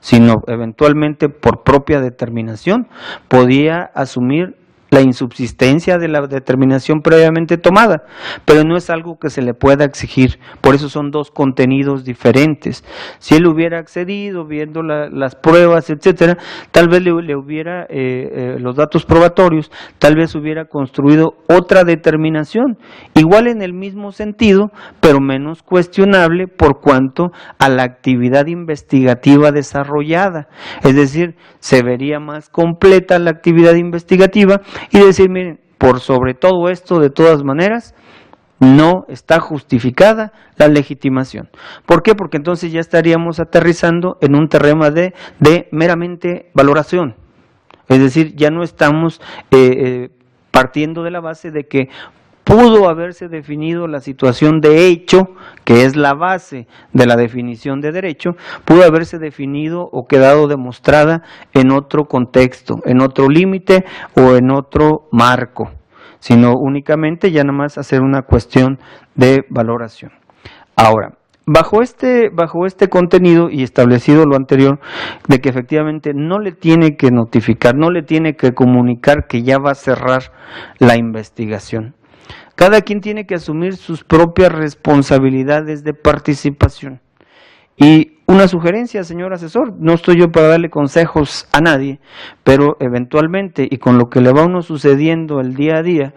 sino eventualmente por propia determinación, podía asumir la insubsistencia de la determinación previamente tomada, pero no es algo que se le pueda exigir, por eso son dos contenidos diferentes. Si él hubiera accedido viendo las pruebas, etcétera, tal vez le hubiera los datos probatorios, tal vez hubiera construido otra determinación, igual en el mismo sentido, pero menos cuestionable por cuanto a la actividad investigativa desarrollada, es decir, se vería más completa la actividad investigativa y decir, miren, por sobre todo esto, de todas maneras, no está justificada la legitimación. ¿Por qué? Porque entonces ya estaríamos aterrizando en un terreno de meramente valoración. Es decir, ya no estamos partiendo de la base de que pudo haberse definido la situación de hecho, que es la base de la definición de derecho, pudo haberse definido o quedado demostrada en otro contexto, en otro límite o en otro marco, sino únicamente ya nada más hacer una cuestión de valoración. Ahora, bajo este contenido y establecido lo anterior, de que efectivamente no le tiene que notificar, no le tiene que comunicar que ya va a cerrar la investigación. Cada quien tiene que asumir sus propias responsabilidades de participación. Y una sugerencia, señor asesor, no estoy yo para darle consejos a nadie, pero eventualmente, y con lo que le va a uno sucediendo el día a día,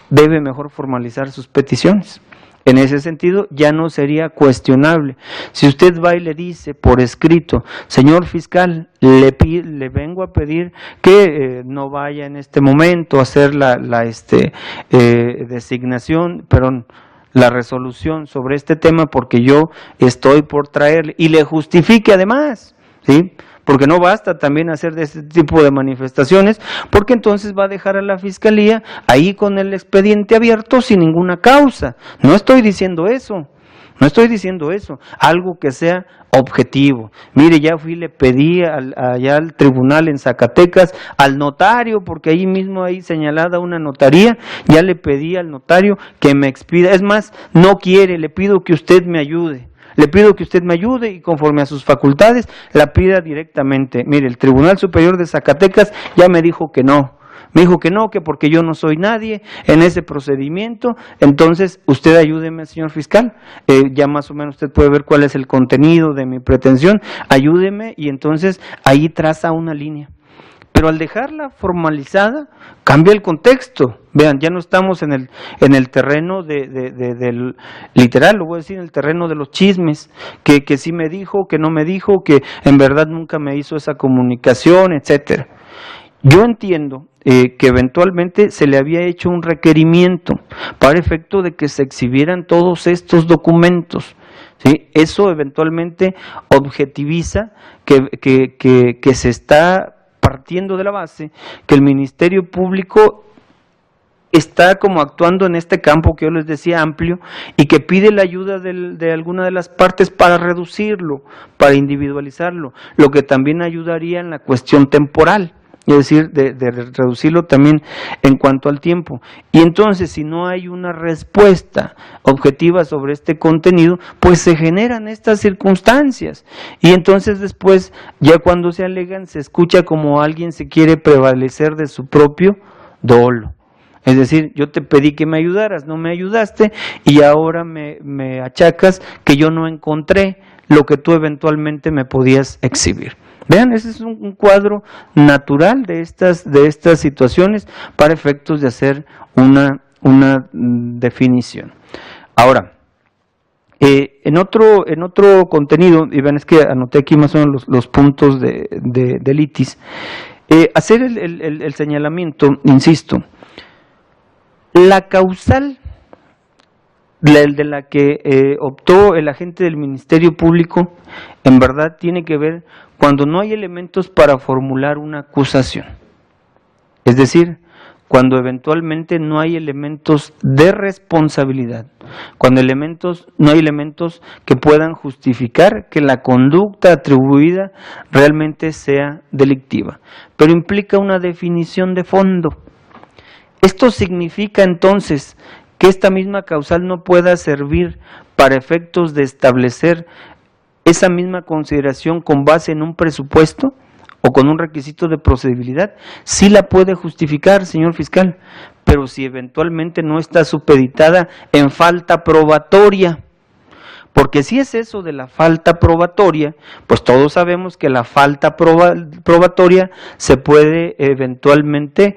debe mejor formalizar sus peticiones. En ese sentido, ya no sería cuestionable. Si usted va y le dice por escrito, señor fiscal, le vengo a pedir que no vaya en este momento a hacer la designación, perdón, la resolución sobre este tema porque yo estoy por traerle, y le justifique además, ¿sí? Porque no basta también hacer de este tipo de manifestaciones, porque entonces va a dejar a la fiscalía ahí con el expediente abierto sin ninguna causa. No estoy diciendo eso, algo que sea objetivo. Mire, ya fui y le pedí allá al tribunal en Zacatecas, al notario, porque ahí mismo hay señalada una notaría, ya le pedí al notario que me expida, es más, no quiere, le pido que usted me ayude. Le pido que usted me ayude y conforme a sus facultades la pida directamente. Mire, el Tribunal Superior de Zacatecas ya me dijo que no. Me dijo que no, que porque yo no soy nadie en ese procedimiento. Entonces, usted ayúdeme, señor fiscal. Ya más o menos usted puede ver cuál es el contenido de mi pretensión. Ayúdeme y entonces ahí traza una línea. Pero al dejarla formalizada, cambia el contexto. Vean, ya no estamos en el terreno del literal, lo voy a decir, en el terreno de los chismes, que sí me dijo, que no me dijo, que en verdad nunca me hizo esa comunicación, etcétera. Yo entiendo que eventualmente se le había hecho un requerimiento para efecto de que se exhibieran todos estos documentos. ¿Sí? Eso eventualmente objetiviza que se está partiendo de la base que el Ministerio Público está como actuando en este campo que yo les decía amplio y que pide la ayuda de alguna de las partes para reducirlo, para individualizarlo, lo que también ayudaría en la cuestión temporal. Es decir, de reducirlo también en cuanto al tiempo. Y entonces, si no hay una respuesta objetiva sobre este contenido, pues se generan estas circunstancias. Y entonces después, ya cuando se alegan, se escucha como alguien se quiere prevalecer de su propio dolo. Es decir, yo te pedí que me ayudaras, no me ayudaste, y ahora me achacas que yo no encontré lo que tú eventualmente me podías exhibir. Vean, ese es un cuadro natural de estas situaciones para efectos de hacer una definición. Ahora, en otro contenido, y vean, es que anoté aquí más o menos los puntos de litis, hacer el señalamiento, insisto, la causal de la que optó el agente del Ministerio Público, en verdad tiene que ver cuando no hay elementos para formular una acusación. Es decir, cuando eventualmente no hay elementos de responsabilidad, cuando no hay elementos que puedan justificar que la conducta atribuida realmente sea delictiva. Pero implica una definición de fondo. Esto significa entonces que esta misma causal no pueda servir para efectos de establecer esa misma consideración con base en un presupuesto o con un requisito de procedibilidad. Sí la puede justificar, señor fiscal, pero si eventualmente no está supeditada en falta probatoria. Porque si es eso de la falta probatoria, pues todos sabemos que la falta probatoria se puede eventualmente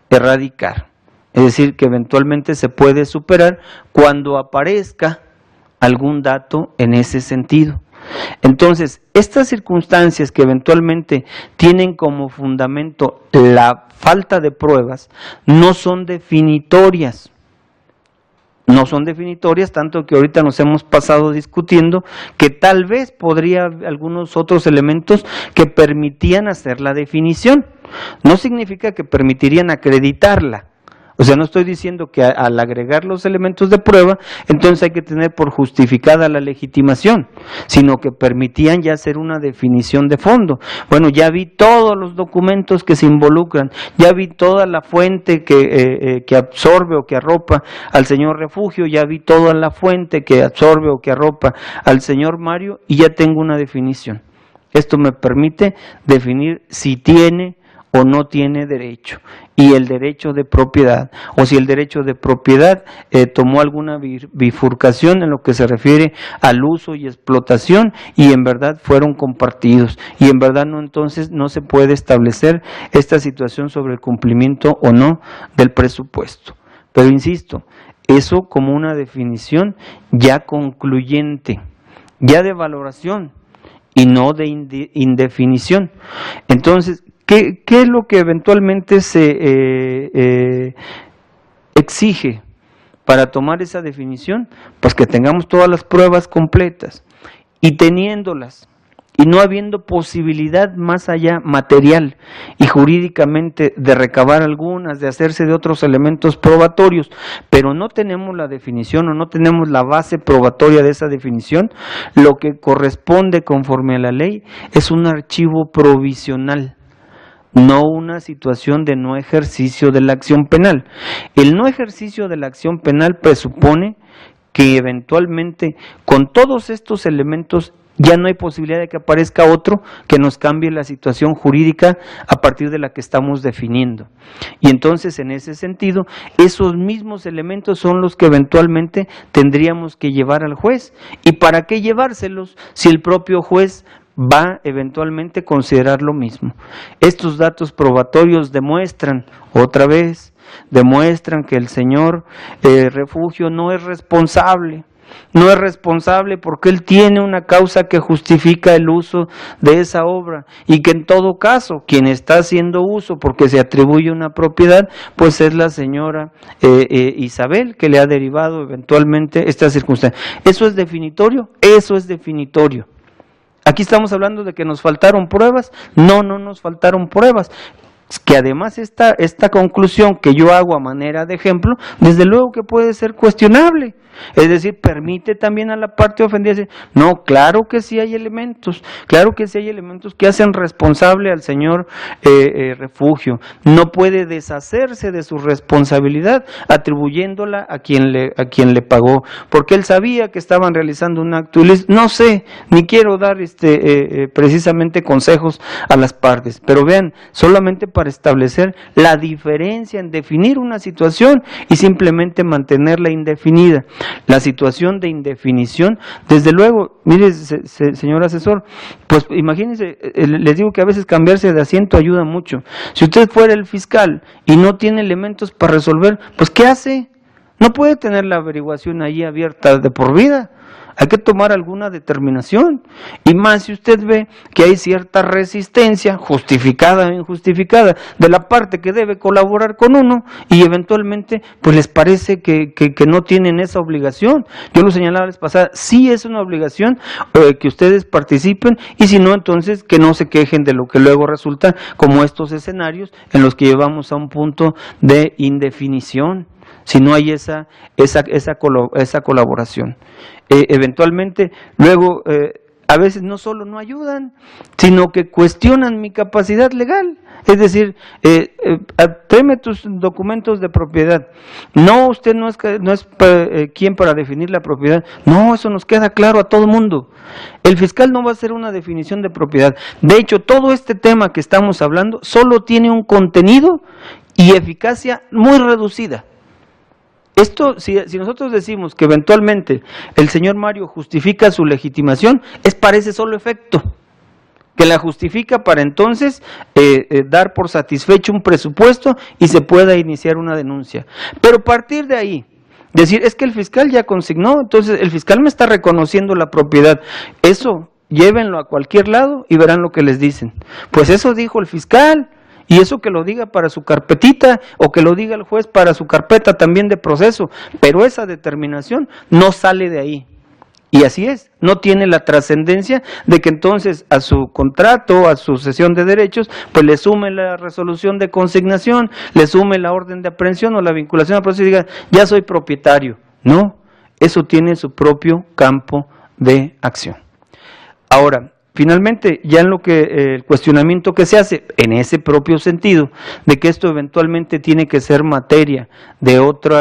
erradicar. Es decir, que eventualmente se puede superar cuando aparezca algún dato en ese sentido. Entonces, estas circunstancias que eventualmente tienen como fundamento la falta de pruebas no son definitorias. No son definitorias, tanto que ahorita nos hemos pasado discutiendo que tal vez podría haber algunos otros elementos que permitían hacer la definición. No significa que permitirían acreditarla. O sea, no estoy diciendo que al agregar los elementos de prueba, entonces hay que tener por justificada la legitimación, sino que permitían ya hacer una definición de fondo. Bueno, ya vi todos los documentos que se involucran, ya vi toda la fuente que absorbe o que arropa al señor Refugio, ya vi toda la fuente que absorbe o que arropa al señor Mario, y ya tengo una definición. Esto me permite definir si tiene o no tiene derecho, y el derecho de propiedad, o si el derecho de propiedad tomó alguna bifurcación en lo que se refiere al uso y explotación, y en verdad fueron compartidos, y en verdad no, entonces no se puede establecer esta situación sobre el cumplimiento o no del presupuesto. Pero insisto, eso como una definición ya concluyente, ya de valoración, y no de indefinición. Entonces, ¿qué es lo que eventualmente se exige para tomar esa definición? Pues que tengamos todas las pruebas completas, y teniéndolas, y no habiendo posibilidad más allá material y jurídicamente de recabar algunas, de hacerse de otros elementos probatorios, pero no tenemos la definición o no tenemos la base probatoria de esa definición, lo que corresponde conforme a la ley es un archivo provisional, no una situación de no ejercicio de la acción penal. El no ejercicio de la acción penal presupone que eventualmente con todos estos elementos ya no hay posibilidad de que aparezca otro que nos cambie la situación jurídica a partir de la que estamos definiendo. Y entonces, en ese sentido, esos mismos elementos son los que eventualmente tendríamos que llevar al juez. ¿Y para qué llevárselos si el propio juez va eventualmente a considerar lo mismo? Estos datos probatorios demuestran, otra vez, demuestran que el señor Refugio no es responsable. No es responsable porque él tiene una causa que justifica el uso de esa obra, y que en todo caso quien está haciendo uso porque se atribuye una propiedad pues es la señora Isabel, que le ha derivado eventualmente esta circunstancia. ¿Eso es definitorio? Eso es definitorio. Aquí estamos hablando de que nos faltaron pruebas. No nos faltaron pruebas. que además esta conclusión que yo hago a manera de ejemplo, desde luego que puede ser cuestionable. Es decir, permite también a la parte ofendida decir, no, claro que sí hay elementos que hacen responsable al señor Refugio. No puede deshacerse de su responsabilidad atribuyéndola a quien le pagó, porque él sabía que estaban realizando un acto ilícito. No sé, ni quiero dar precisamente consejos a las partes, pero vean, solamente para establecer la diferencia en definir una situación y simplemente mantenerla indefinida. La situación de indefinición, desde luego, mire, señor asesor, pues imagínense, les digo que a veces cambiarse de asiento ayuda mucho. Si usted fuera el fiscal y no tiene elementos para resolver, pues ¿qué hace? No puede tener la averiguación ahí abierta de por vida. Hay que tomar alguna determinación, y más si usted ve que hay cierta resistencia, justificada o injustificada, de la parte que debe colaborar con uno, y eventualmente pues les parece que no tienen esa obligación. Yo lo señalaba la vez pasada, sí es una obligación que ustedes participen, y si no, entonces que no se quejen de lo que luego resulta como estos escenarios en los que llevamos a un punto de indefinición, si no hay esa colaboración. Eventualmente, luego, a veces no solo no ayudan, sino que cuestionan mi capacidad legal. Es decir, tráeme tus documentos de propiedad. No, usted no es quien para definir la propiedad. No, eso nos queda claro a todo el mundo. El fiscal no va a hacer una definición de propiedad. De hecho, todo este tema que estamos hablando solo tiene un contenido y eficacia muy reducida. Esto, si nosotros decimos que eventualmente el señor Mario justifica su legitimación, es para ese solo efecto, que la justifica para entonces dar por satisfecho un presupuesto y se pueda iniciar una denuncia. Pero a partir de ahí, decir, es que el fiscal ya consignó, entonces el fiscal me está reconociendo la propiedad, eso llévenlo a cualquier lado y verán lo que les dicen. Pues eso dijo el fiscal. Y eso que lo diga para su carpetita o que lo diga el juez para su carpeta también de proceso, pero esa determinación no sale de ahí. Y así es, no tiene la trascendencia de que entonces a su contrato, a su cesión de derechos, pues le sume la resolución de consignación, le sume la orden de aprehensión o la vinculación al proceso y diga, ya soy propietario. No, eso tiene su propio campo de acción. Ahora, finalmente, ya en lo que el cuestionamiento que se hace, en ese propio sentido, de que esto eventualmente tiene que ser materia de otro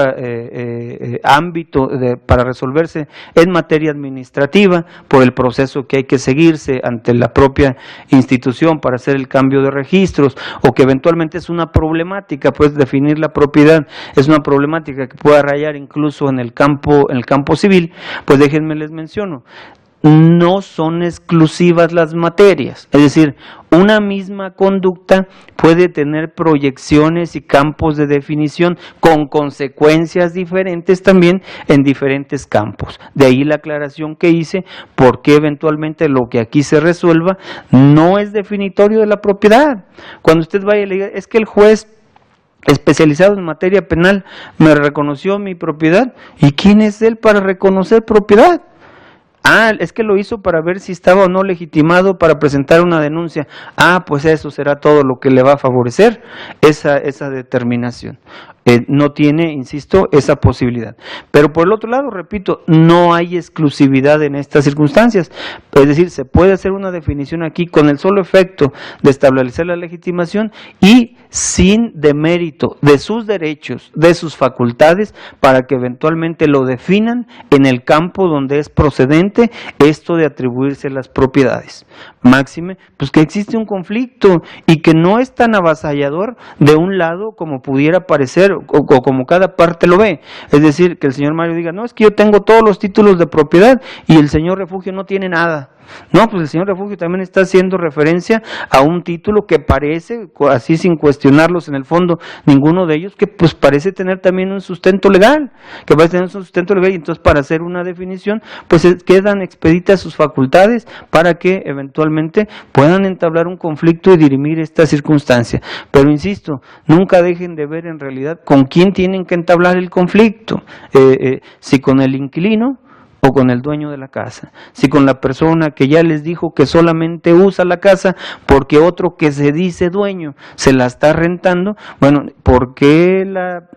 ámbito para resolverse en materia administrativa, por el proceso que hay que seguirse ante la propia institución para hacer el cambio de registros, o que eventualmente es una problemática, pues definir la propiedad es una problemática que pueda rayar incluso en el campo civil, pues déjenme les menciono. No son exclusivas las materias, es decir, una misma conducta puede tener proyecciones y campos de definición con consecuencias diferentes también en diferentes campos. De ahí la aclaración que hice, porque eventualmente lo que aquí se resuelva no es definitorio de la propiedad. Cuando usted vaya y le diga, es que el juez especializado en materia penal me reconoció mi propiedad, ¿y quién es él para reconocer propiedad? Ah, es que lo hizo para ver si estaba o no legitimado para presentar una denuncia. Ah, pues eso será todo lo que le va a favorecer esa determinación. No tiene, insisto, esa posibilidad. Pero por el otro lado, repito, no hay exclusividad en estas circunstancias. Es decir, se puede hacer una definición aquí con el solo efecto de establecer la legitimación y sin demérito de sus derechos, de sus facultades, para que eventualmente lo definan en el campo donde es procedente esto de atribuirse las propiedades. Máxime, pues que existe un conflicto y que no es tan avasallador de un lado como pudiera parecer o como cada parte lo ve. Es decir, que el señor Mario diga, no, es que yo tengo todos los títulos de propiedad y el señor Refugio no tiene nada. No, pues el señor Refugio también está haciendo referencia a un título que parece, así sin cuestionarlos en el fondo, ninguno de ellos, que pues parece tener también un sustento legal, y entonces para hacer una definición, pues quedan expeditas sus facultades para que eventualmente puedan entablar un conflicto y dirimir esta circunstancia. Pero insisto, nunca dejen de ver en realidad con quién tienen que entablar el conflicto, si con el inquilino o con el dueño de la casa, si con la persona que ya les dijo que solamente usa la casa porque otro que se dice dueño se la está rentando, bueno, ¿por qué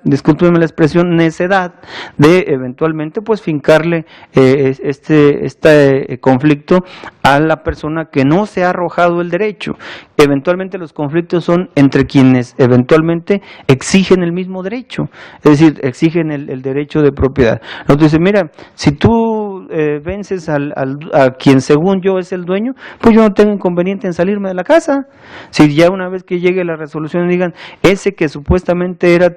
discúlpenme la expresión, necedad de eventualmente pues fincarle este conflicto a la persona que no se ha arrojado el derecho? Eventualmente los conflictos son entre quienes eventualmente exigen el mismo derecho, es decir, exigen el derecho de propiedad. Entonces, mira, si tú vences a quien según yo es el dueño, pues yo no tengo inconveniente en salirme de la casa. Si ya una vez que llegue la resolución digan, ese que supuestamente era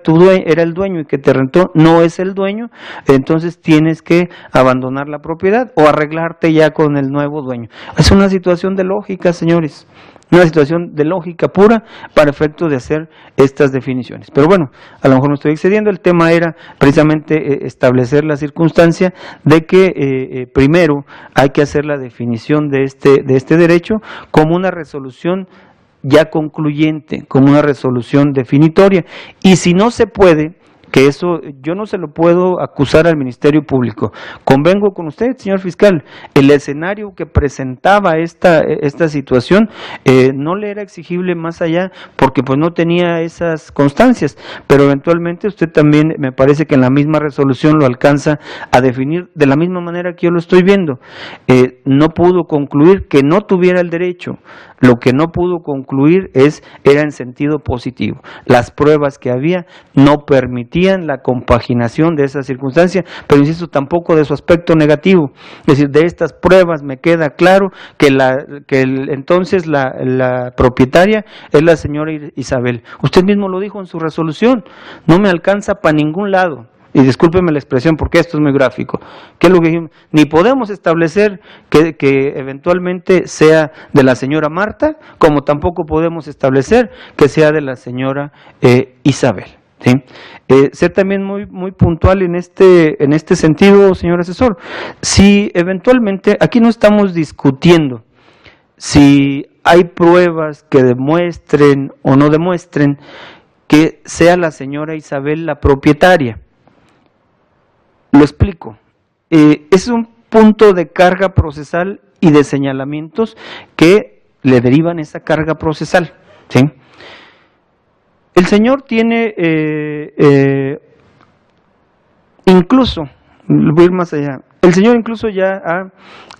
el dueño y que te rentó, no es el dueño, entonces tienes que abandonar la propiedad o arreglarte ya con el nuevo dueño. Es una situación de lógica, señores. Una situación de lógica pura para efecto de hacer estas definiciones. Pero bueno, a lo mejor me estoy excediendo, el tema era precisamente establecer la circunstancia de que primero hay que hacer la definición de este derecho como una resolución ya concluyente, como una resolución definitoria, y si no se puede, que eso yo no se lo puedo acusar al Ministerio Público. Convengo con usted, señor fiscal, el escenario que presentaba esta situación no le era exigible más allá porque pues no tenía esas constancias, pero eventualmente usted también me parece que en la misma resolución lo alcanza a definir de la misma manera que yo lo estoy viendo. No pudo concluir que no tuviera el derecho, lo que no pudo concluir era en sentido positivo. Las pruebas que había no permitían la compaginación de esa circunstancia, pero insisto, tampoco de su aspecto negativo. Es decir, de estas pruebas me queda claro que entonces la propietaria es la señora Isabel. Usted mismo lo dijo en su resolución, no me alcanza para ningún lado. Y discúlpeme la expresión porque esto es muy gráfico. ¿Qué es lo que dijimos? Ni podemos establecer que eventualmente sea de la señora Marta, como tampoco podemos establecer que sea de la señora Isabel. ¿Sí? Ser también muy puntual en este sentido, señor asesor. Si eventualmente, aquí no estamos discutiendo si hay pruebas que demuestren o no demuestren que sea la señora Isabel la propietaria. Lo explico. Es un punto de carga procesal y de señalamientos que le derivan esa carga procesal. ¿Sí? El señor tiene, incluso, voy a ir más allá, el señor incluso ya ha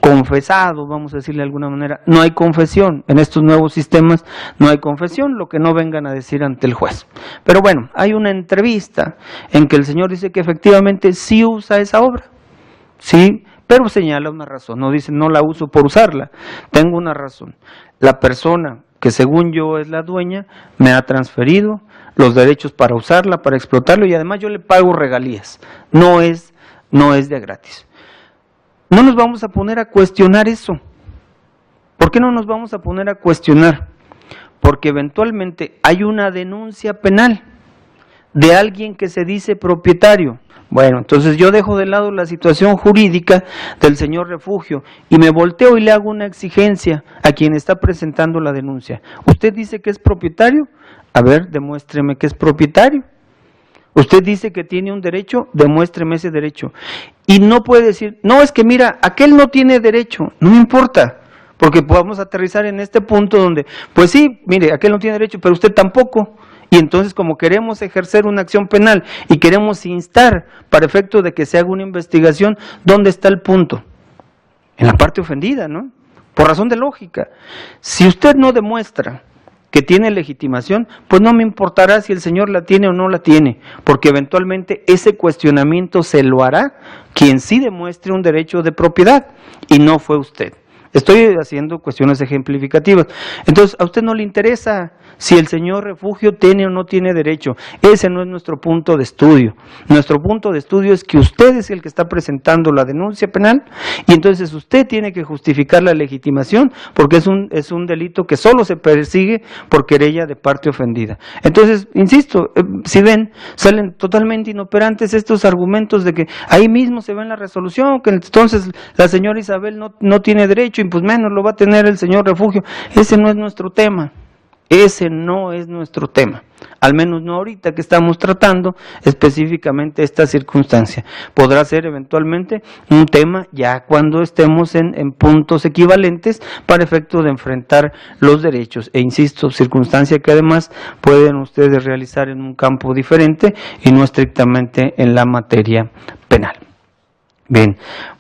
confesado, vamos a decirle de alguna manera, no hay confesión, en estos nuevos sistemas no hay confesión, lo que no vengan a decir ante el juez. Pero bueno, hay una entrevista en que el señor dice que efectivamente sí usa esa obra, sí, pero señala una razón, no dice no la uso por usarla, tengo una razón. La persona que según yo es la dueña me ha transferido los derechos para usarla, para explotarlo y además yo le pago regalías, no es de gratis. No nos vamos a poner a cuestionar eso. ¿Por qué no nos vamos a poner a cuestionar? Porque eventualmente hay una denuncia penal de alguien que se dice propietario. Bueno, entonces yo dejo de lado la situación jurídica del señor Refugio y me volteo y le hago una exigencia a quien está presentando la denuncia. ¿Usted dice que es propietario? A ver, demuéstreme que es propietario. Usted dice que tiene un derecho, demuéstreme ese derecho. Y no puede decir, no, es que mira, aquel no tiene derecho, no me importa, porque podamos aterrizar en este punto donde, pues sí, mire, aquel no tiene derecho, pero usted tampoco. Y entonces como queremos ejercer una acción penal y queremos instar para efecto de que se haga una investigación, ¿dónde está el punto? En la parte ofendida, ¿no? Por razón de lógica. Si usted no demuestra que tiene legitimación, pues no me importará si el señor la tiene o no la tiene, porque eventualmente ese cuestionamiento se lo hará quien sí demuestre un derecho de propiedad, y no fue usted. Estoy haciendo cuestiones ejemplificativas. Entonces, a usted no le interesa si el señor Refugio tiene o no tiene derecho. Ese no es nuestro punto de estudio. Nuestro punto de estudio es que usted es el que está presentando la denuncia penal y entonces usted tiene que justificar la legitimación porque es un delito que solo se persigue por querella de parte ofendida. Entonces, insisto, si ven, salen totalmente inoperantes estos argumentos de que ahí mismo se ve en la resolución que entonces la señora Isabel no tiene derecho y pues menos lo va a tener el señor Refugio. Ese no es nuestro tema. Ese no es nuestro tema, al menos no ahorita que estamos tratando específicamente esta circunstancia. Podrá ser eventualmente un tema ya cuando estemos en puntos equivalentes para efecto de enfrentar los derechos. E insisto, circunstancia que además pueden ustedes realizar en un campo diferente y no estrictamente en la materia penal. Bien,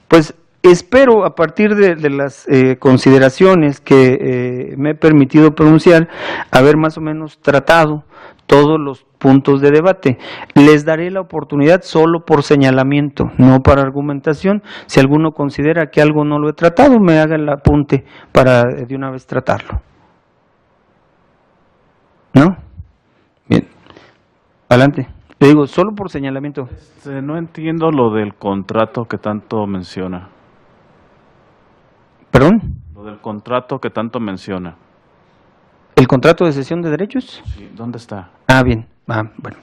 pues espero a partir de las consideraciones que me he permitido pronunciar, haber más o menos tratado todos los puntos de debate. Les daré la oportunidad solo por señalamiento, no para argumentación. Si alguno considera que algo no lo he tratado, me haga el apunte para de una vez tratarlo. ¿No? Bien. Adelante. Le digo, solo por señalamiento.
No entiendo lo del contrato que tanto menciona.
¿Perdón?
Lo del contrato que tanto menciona.
¿El contrato de cesión de derechos?
Sí, ¿dónde está?
Ah, bien. Bueno.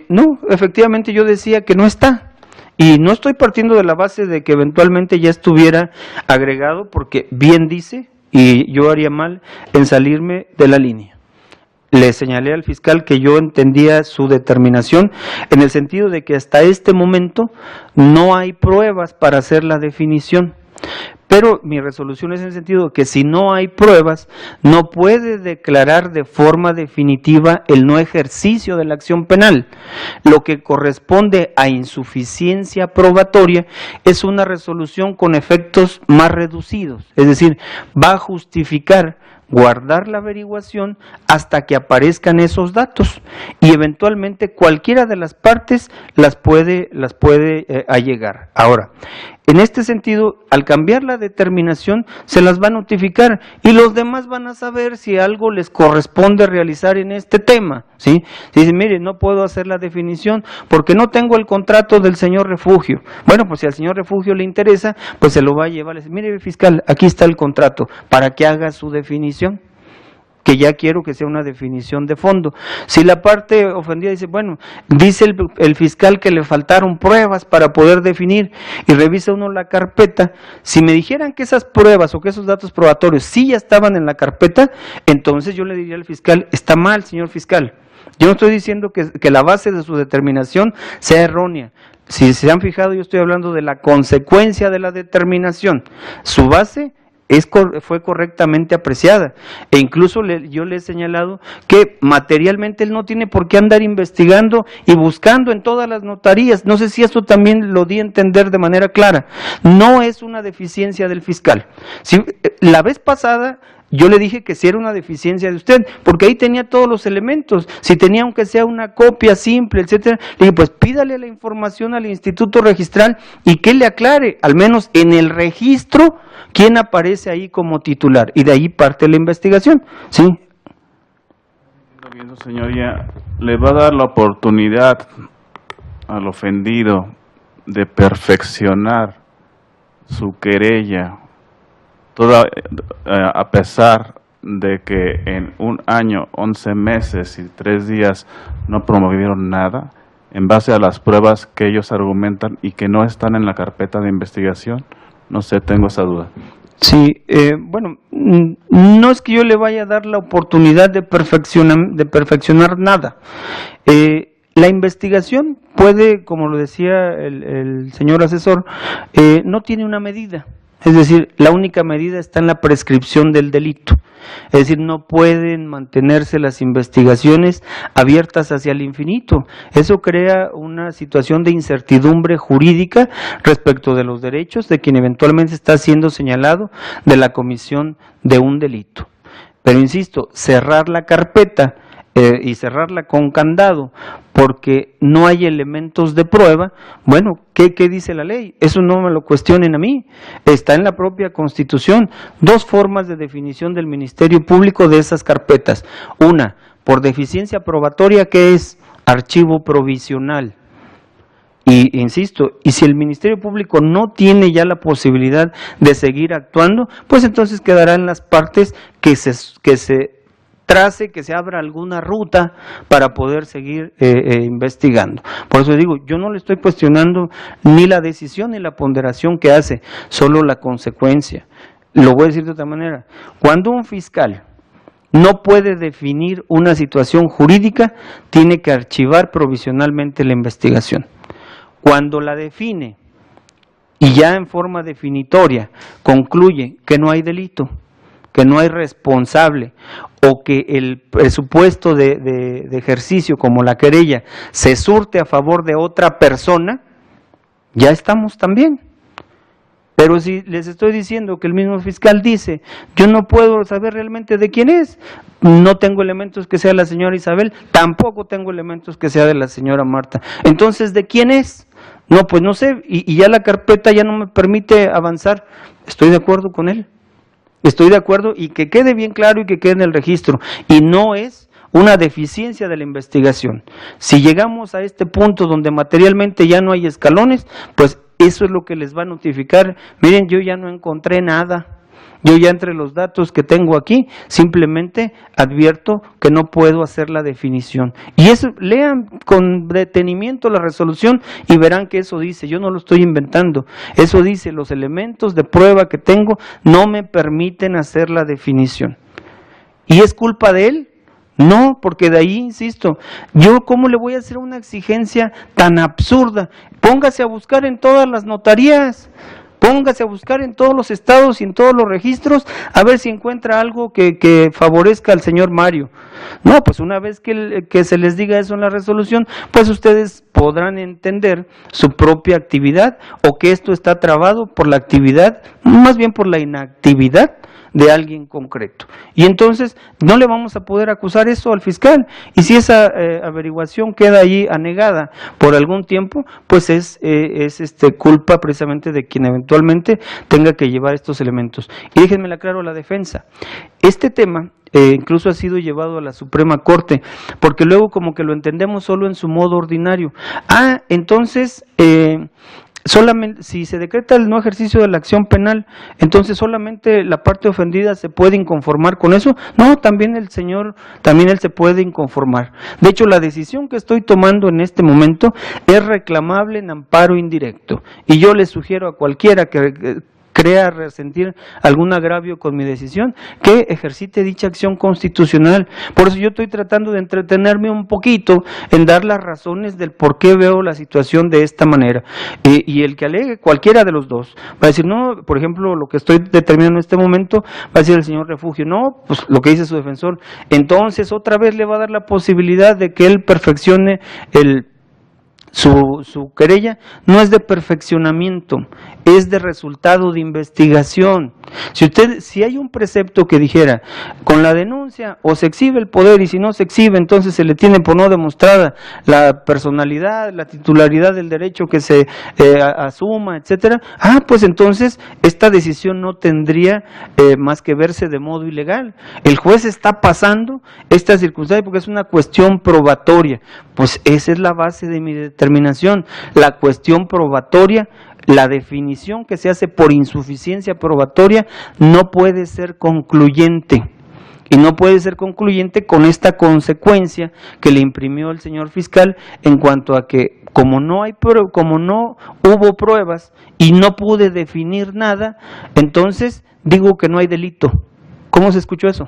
No, efectivamente yo decía que no está. Y no estoy partiendo de la base de que eventualmente ya estuviera agregado, porque bien dice, y yo haría mal en salirme de la línea. Le señalé al fiscal que yo entendía su determinación en el sentido de que hasta este momento no hay pruebas para hacer la definición. Pero mi resolución es en el sentido de que si no hay pruebas, no puede declarar de forma definitiva el no ejercicio de la acción penal. Lo que corresponde a insuficiencia probatoria es una resolución con efectos más reducidos, es decir, va a justificar guardar la averiguación hasta que aparezcan esos datos y eventualmente cualquiera de las partes las puede allegar. Ahora, en este sentido, al cambiar la determinación, se las va a notificar y los demás van a saber si algo les corresponde realizar en este tema, ¿sí? Si dicen, mire, no puedo hacer la definición porque no tengo el contrato del señor Refugio. Bueno, pues si al señor Refugio le interesa, pues se lo va a llevar. Le dice, mire, fiscal, aquí está el contrato para que haga su definición, que ya quiero que sea una definición de fondo. Si la parte ofendida dice, bueno, dice el fiscal que le faltaron pruebas para poder definir, y revisa uno la carpeta, si me dijeran que esas pruebas o que esos datos probatorios sí ya estaban en la carpeta, entonces yo le diría al fiscal, está mal, señor fiscal. Yo no estoy diciendo que la base de su determinación sea errónea. Si se han fijado, yo estoy hablando de la consecuencia de la determinación. Su base fue correctamente apreciada, e incluso yo le he señalado que materialmente él no tiene por qué andar investigando y buscando en todas las notarías. No sé si esto también lo di a entender de manera clara. No es una deficiencia del fiscal. Si, la vez pasada yo le dije que sí era una deficiencia de usted, porque ahí tenía todos los elementos. Si tenía aunque sea una copia simple, etcétera, le dije, pues pídale la información al Instituto Registral y que le aclare, al menos en el registro, quién aparece ahí como titular. Y de ahí parte la investigación, ¿sí?
Viendo, señoría, le va a dar la oportunidad al ofendido de perfeccionar su querella, a pesar de que en 1 año, 11 meses y 3 días no promovieron nada, en base a las pruebas que ellos argumentan y que no están en la carpeta de investigación. No sé, tengo esa duda.
Sí, bueno, no es que yo le vaya a dar la oportunidad de perfeccionar nada. La investigación puede, como lo decía el señor asesor, no tiene una medida. Es decir, la única medida está en la prescripción del delito. Es decir, no pueden mantenerse las investigaciones abiertas hacia el infinito. Eso crea una situación de incertidumbre jurídica respecto de los derechos de quien eventualmente está siendo señalado de la comisión de un delito. Pero insisto, cerrar la carpeta y cerrarla con candado porque no hay elementos de prueba, bueno, ¿qué dice la ley? Eso no me lo cuestionen a mí, está en la propia Constitución. 2 formas de definición del Ministerio Público de esas carpetas. Una, por deficiencia probatoria, que es archivo provisional. Y insisto, y si el Ministerio Público no tiene ya la posibilidad de seguir actuando, pues entonces quedarán las partes que se trace, que se abra alguna ruta para poder seguir investigando. Por eso digo, yo no le estoy cuestionando ni la decisión ni la ponderación que hace, solo la consecuencia. Lo voy a decir de otra manera. Cuando un fiscal no puede definir una situación jurídica, tiene que archivar provisionalmente la investigación. Cuando la define y ya en forma definitoria concluye que no hay delito, que no hay responsable, o que el presupuesto de ejercicio como la querella se surte a favor de otra persona, ya estamos también. Pero si les estoy diciendo que el mismo fiscal dice, yo no puedo saber realmente de quién es, no tengo elementos que sea la señora Isabel, tampoco tengo elementos que sea de la señora Marta. Entonces, ¿de quién es? No, pues no sé, y ya la carpeta ya no me permite avanzar. Estoy de acuerdo con él. Estoy de acuerdo, y que quede bien claro y que quede en el registro. Y no es una deficiencia de la investigación. Si llegamos a este punto donde materialmente ya no hay escalones, pues eso es lo que les va a notificar. Miren, yo ya no encontré nada. Yo ya entre los datos que tengo aquí, simplemente advierto que no puedo hacer la definición. Y eso, lean con detenimiento la resolución y verán que eso dice, yo no lo estoy inventando, eso dice, los elementos de prueba que tengo no me permiten hacer la definición. ¿Y es culpa de él? No, porque de ahí, insisto, yo cómo le voy a hacer una exigencia tan absurda. Póngase a buscar en todas las notarías, póngase a buscar en todos los estados y en todos los registros, a ver si encuentra algo que favorezca al señor Mario. No, pues una vez que se les diga eso en la resolución, pues ustedes podrán entender su propia actividad, o que esto está trabado por la actividad, más bien por la inactividad de alguien concreto. Y entonces no le vamos a poder acusar eso al fiscal. Y si esa averiguación queda ahí anegada por algún tiempo, pues es culpa precisamente de quien eventualmente tenga que llevar estos elementos. Y déjenme aclaro la defensa. Este tema incluso ha sido llevado a la Suprema Corte, porque luego como que lo entendemos solo en su modo ordinario. Entonces solamente si se decreta el no ejercicio de la acción penal, entonces solamente la parte ofendida se puede inconformar con eso. No, también él se puede inconformar. De hecho, la decisión que estoy tomando en este momento es reclamable en amparo indirecto, y yo le sugiero a cualquiera que crea resentir algún agravio con mi decisión, que ejercite dicha acción constitucional. Por eso yo estoy tratando de entretenerme un poquito en dar las razones del por qué veo la situación de esta manera. Y el que alegue, cualquiera de los dos, va a decir, no, por ejemplo, lo que estoy determinando en este momento, va a decir el señor Refugio, no, pues lo que dice su defensor, entonces otra vez le va a dar la posibilidad de que él perfeccione su querella. No es de perfeccionamiento, es de resultado de investigación. Si hay un precepto que dijera, con la denuncia o se exhibe el poder, y si no se exhibe, entonces se le tiene por no demostrada la personalidad, la titularidad del derecho que se asuma, etcétera, pues entonces esta decisión no tendría más que verse de modo ilegal. El juez está pasando esta circunstancia porque es una cuestión probatoria. Pues esa es la base de mi determinación, la cuestión probatoria. La definición que se hace por insuficiencia probatoria no puede ser concluyente, y no puede ser concluyente con esta consecuencia que le imprimió el señor fiscal en cuanto a que como no hubo pruebas y no pude definir nada, entonces digo que no hay delito. ¿Cómo se escuchó eso?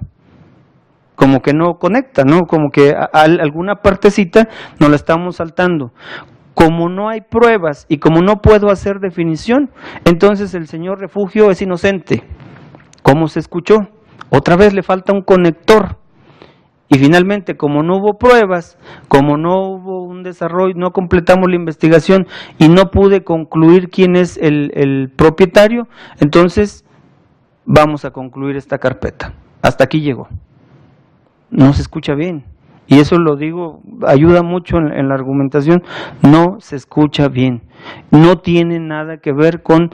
Como que no conecta, ¿no? Como que alguna partecita nos la estamos saltando. Como no hay pruebas y como no puedo hacer definición, entonces el señor Refugio es inocente. ¿Cómo se escuchó? Otra vez le falta un conector. Y finalmente, como no hubo pruebas, como no hubo un desarrollo, no completamos la investigación y no pude concluir quién es el propietario, entonces vamos a concluir esta carpeta. Hasta aquí llegó. No se escucha bien. Y eso lo digo, ayuda mucho en la argumentación, no se escucha bien. No tiene nada que ver con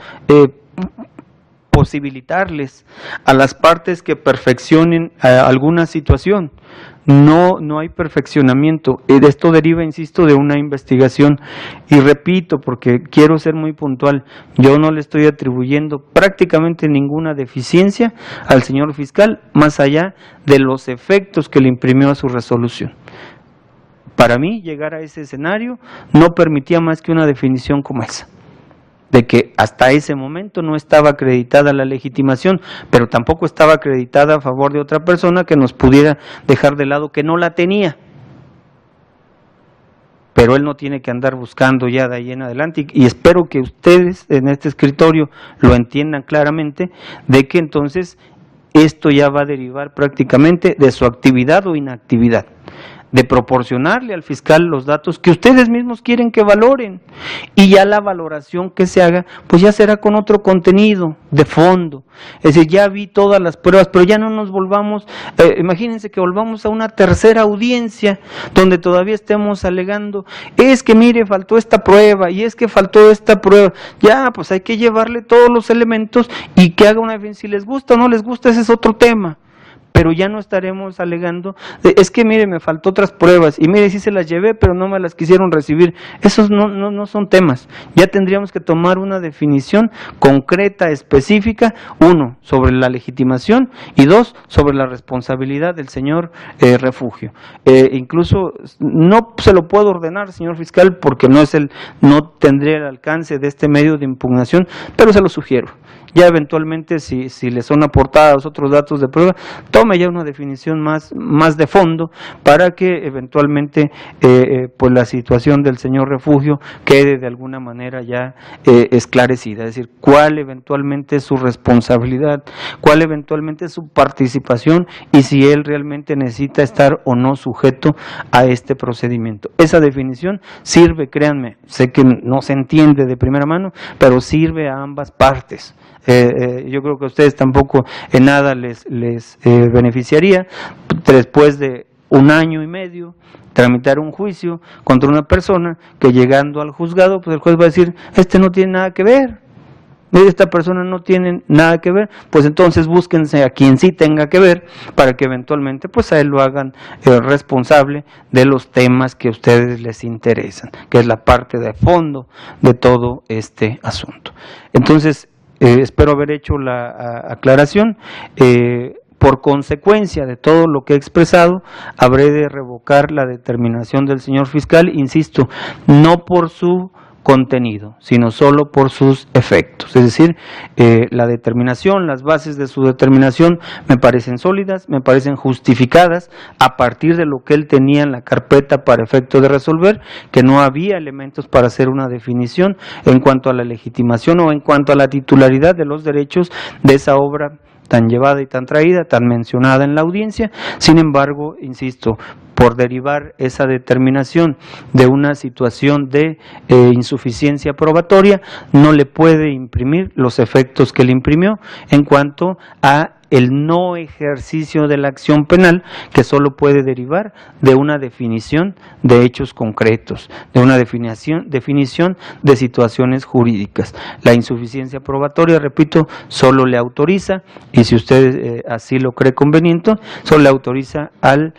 posibilitarles a las partes que perfeccionen alguna situación. No hay perfeccionamiento. Esto deriva, insisto, de una investigación. Y repito, porque quiero ser muy puntual, yo no le estoy atribuyendo prácticamente ninguna deficiencia al señor fiscal, más allá de los efectos que le imprimió a su resolución. Para mí, llegar a ese escenario no permitía más que una definición como esa. de que hasta ese momento no estaba acreditada la legitimación, pero tampoco estaba acreditada a favor de otra persona que nos pudiera dejar de lado que no la tenía. Pero él no tiene que andar buscando ya de ahí en adelante, y espero que ustedes en este escritorio lo entiendan claramente, de que entonces esto ya va a derivar prácticamente de su actividad o inactividad, de proporcionarle al fiscal los datos que ustedes mismos quieren que valoren, y ya la valoración que se haga, pues ya será con otro contenido de fondo. Es decir, ya vi todas las pruebas, pero ya no nos volvamos, imagínense que volvamos a una tercera audiencia, donde todavía estemos alegando, es que mire, faltó esta prueba, y es que faltó esta prueba. Ya, pues hay que llevarle todos los elementos, y que haga una defensa. Si les gusta o no les gusta, ese es otro tema. Pero ya no estaremos alegando, es que mire, me faltó otras pruebas, y mire, sí se las llevé, pero no me las quisieron recibir. Esos no son temas. Ya tendríamos que tomar una definición concreta, específica, uno, sobre la legitimación, y dos, sobre la responsabilidad del señor Refugio. Incluso no se lo puedo ordenar, señor fiscal, porque no tendría el alcance de este medio de impugnación, pero se lo sugiero. Ya eventualmente, si le son aportados otros datos de prueba, tome ya una definición más de fondo, para que eventualmente pues la situación del señor Refugio quede de alguna manera ya esclarecida. Es decir, cuál eventualmente es su responsabilidad, cuál eventualmente es su participación, y si él realmente necesita estar o no sujeto a este procedimiento. Esa definición sirve, créanme, sé que no se entiende de primera mano, pero sirve a ambas partes. Yo creo que a ustedes tampoco en nada les beneficiaría, después de 1 año y medio, tramitar un juicio contra una persona que, llegando al juzgado, pues el juez va a decir, no tiene nada que ver, esta persona no tiene nada que ver. Pues entonces búsquense a quien sí tenga que ver, para que eventualmente pues a él lo hagan responsable de los temas que a ustedes les interesan, que es la parte de fondo de todo este asunto. Entonces, espero haber hecho la aclaración. Por consecuencia de todo lo que he expresado, habré de revocar la determinación del señor fiscal, insisto, no por su contenido, sino solo por sus efectos. Es decir, la determinación, las bases de su determinación me parecen sólidas, me parecen justificadas a partir de lo que él tenía en la carpeta para efecto de resolver, que no había elementos para hacer una definición en cuanto a la legitimación o en cuanto a la titularidad de los derechos de esa obra tan llevada y tan traída, tan mencionada en la audiencia. Sin embargo, insisto, por derivar esa determinación de una situación de insuficiencia probatoria, no le puede imprimir los efectos que le imprimió en cuanto a el no ejercicio de la acción penal, que solo puede derivar de una definición de hechos concretos, de una definición de situaciones jurídicas. La insuficiencia probatoria, repito, solo le autoriza, y si usted así lo cree conveniente, solo le autoriza al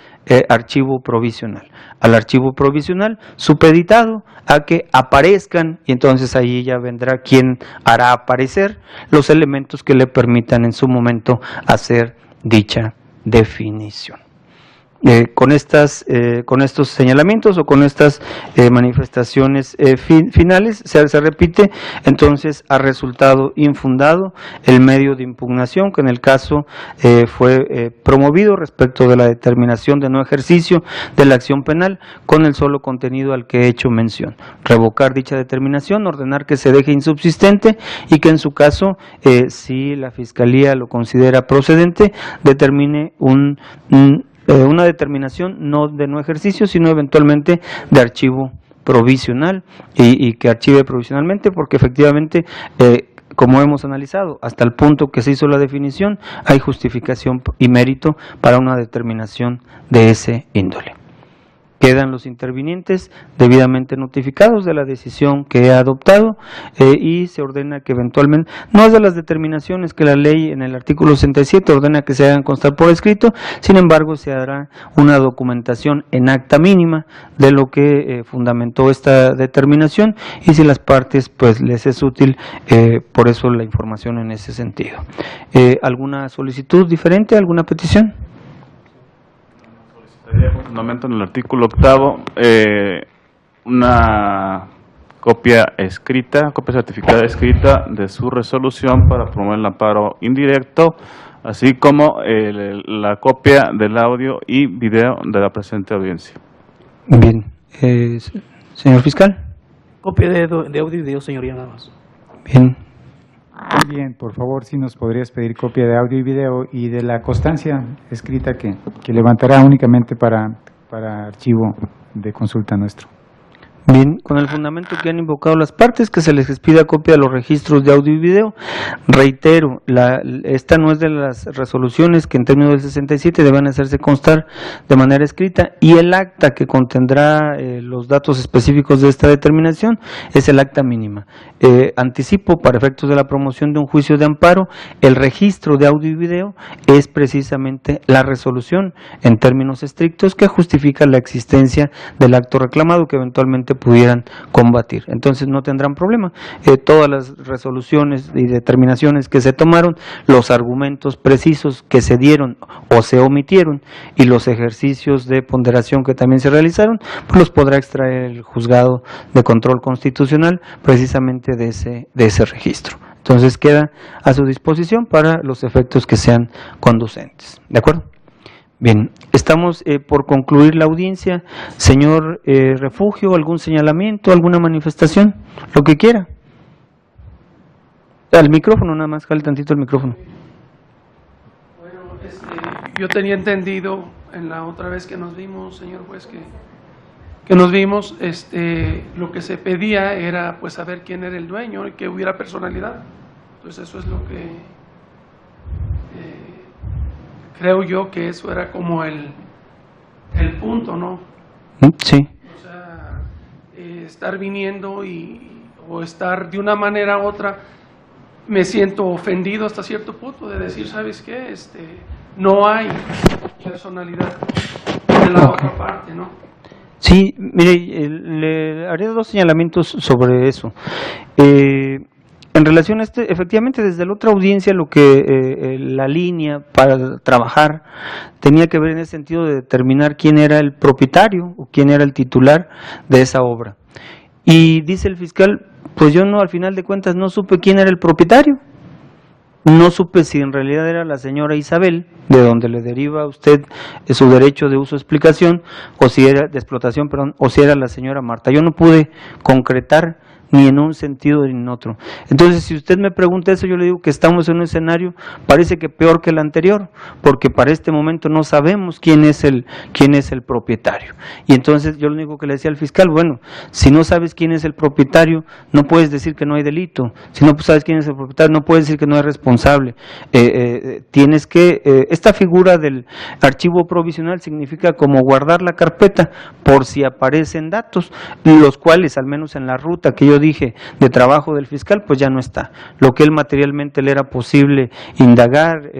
archivo provisional. Al archivo provisional supeditado a que aparezcan, y entonces ahí ya vendrá quien hará aparecer los elementos que le permitan en su momento hacer dicha definición. Con estos señalamientos o con estas manifestaciones finales, se repite, entonces ha resultado infundado el medio de impugnación, que en el caso fue promovido respecto de la determinación de no ejercicio de la acción penal, con el solo contenido al que he hecho mención: revocar dicha determinación, ordenar que se deje insubsistente, y que en su caso, si la Fiscalía lo considera procedente, determine una determinación no de no ejercicio, sino eventualmente de archivo provisional, y que archive provisionalmente, porque efectivamente, como hemos analizado, hasta el punto que se hizo la definición, hay justificación y mérito para una determinación de ese índole. Quedan los intervinientes debidamente notificados de la decisión que he adoptado, y se ordena que eventualmente, no es de las determinaciones que la ley en el artículo 67 ordena que se hagan constar por escrito, sin embargo se hará una documentación en acta mínima de lo que fundamentó esta determinación, y si las partes pues les es útil, por eso la información en ese sentido. ¿Alguna solicitud diferente, alguna petición?
Fundamento en el artículo 8, una copia escrita, copia certificada escrita de su resolución para promover el amparo indirecto, así como la copia del audio y video de la presente audiencia.
Bien. Señor fiscal.
Copia de audio y video, señoría, nada más.
Bien.
Muy bien, por favor, si nos podrías pedir copia de audio y video y de la constancia escrita que levantará únicamente para archivo de consulta nuestro.
Bien, con el fundamento que han invocado las partes, que se les expida copia de los registros de audio y video. Reitero, esta no es de las resoluciones que en términos del 67 deben hacerse constar de manera escrita, y el acta que contendrá los datos específicos de esta determinación es el acta mínima. Anticipo, para efectos de la promoción de un juicio de amparo, el registro de audio y video es precisamente la resolución en términos estrictos que justifica la existencia del acto reclamado que eventualmente pudieran combatir. Entonces no tendrán problema. Todas las resoluciones y determinaciones que se tomaron, los argumentos precisos que se dieron o se omitieron y los ejercicios de ponderación que también se realizaron, pues los podrá extraer el juzgado de control constitucional precisamente de ese registro. Entonces queda a su disposición para los efectos que sean conducentes. ¿De acuerdo? Bien, estamos por concluir la audiencia. Señor Refugio, ¿algún señalamiento, alguna manifestación? Lo que quiera. Al micrófono, nada más, jale tantito el micrófono.
Bueno, yo tenía entendido en la otra vez que nos vimos, señor juez, que nos vimos, lo que se pedía era pues saber quién era el dueño y que hubiera personalidad. Entonces eso es lo que creo yo que eso era como el punto, ¿no?
Sí.
O sea, estar viniendo o estar de una manera u otra, me siento ofendido hasta cierto punto de decir, ¿sabes qué? No hay personalidad de la otra parte, ¿no?
Sí, mire, le haré dos señalamientos sobre eso. En relación a efectivamente desde la otra audiencia lo que la línea para trabajar tenía que ver en el sentido de determinar quién era el propietario o quién era el titular de esa obra. Y dice el fiscal, pues yo no, al final de cuentas no supe quién era el propietario. No supe si en realidad era la señora Isabel, de donde le deriva a usted su derecho de uso de explicación, o si era de explotación, perdón, o si era la señora Marta. Yo no pude concretar ni en un sentido ni en otro. Entonces, si usted me pregunta eso, yo le digo que estamos en un escenario, parece que peor que el anterior, porque para este momento no sabemos quién es el propietario. Y entonces yo lo único que le decía al fiscal, bueno, si no sabes quién es el propietario, no puedes decir que no hay delito. Si no sabes quién es el propietario, no puedes decir que no es responsable. Tienes que, esta figura del archivo provisional significa como guardar la carpeta por si aparecen datos, los cuales, al menos en la ruta que yo dije de trabajo del fiscal, pues ya no está. Lo que él materialmente le era posible indagar,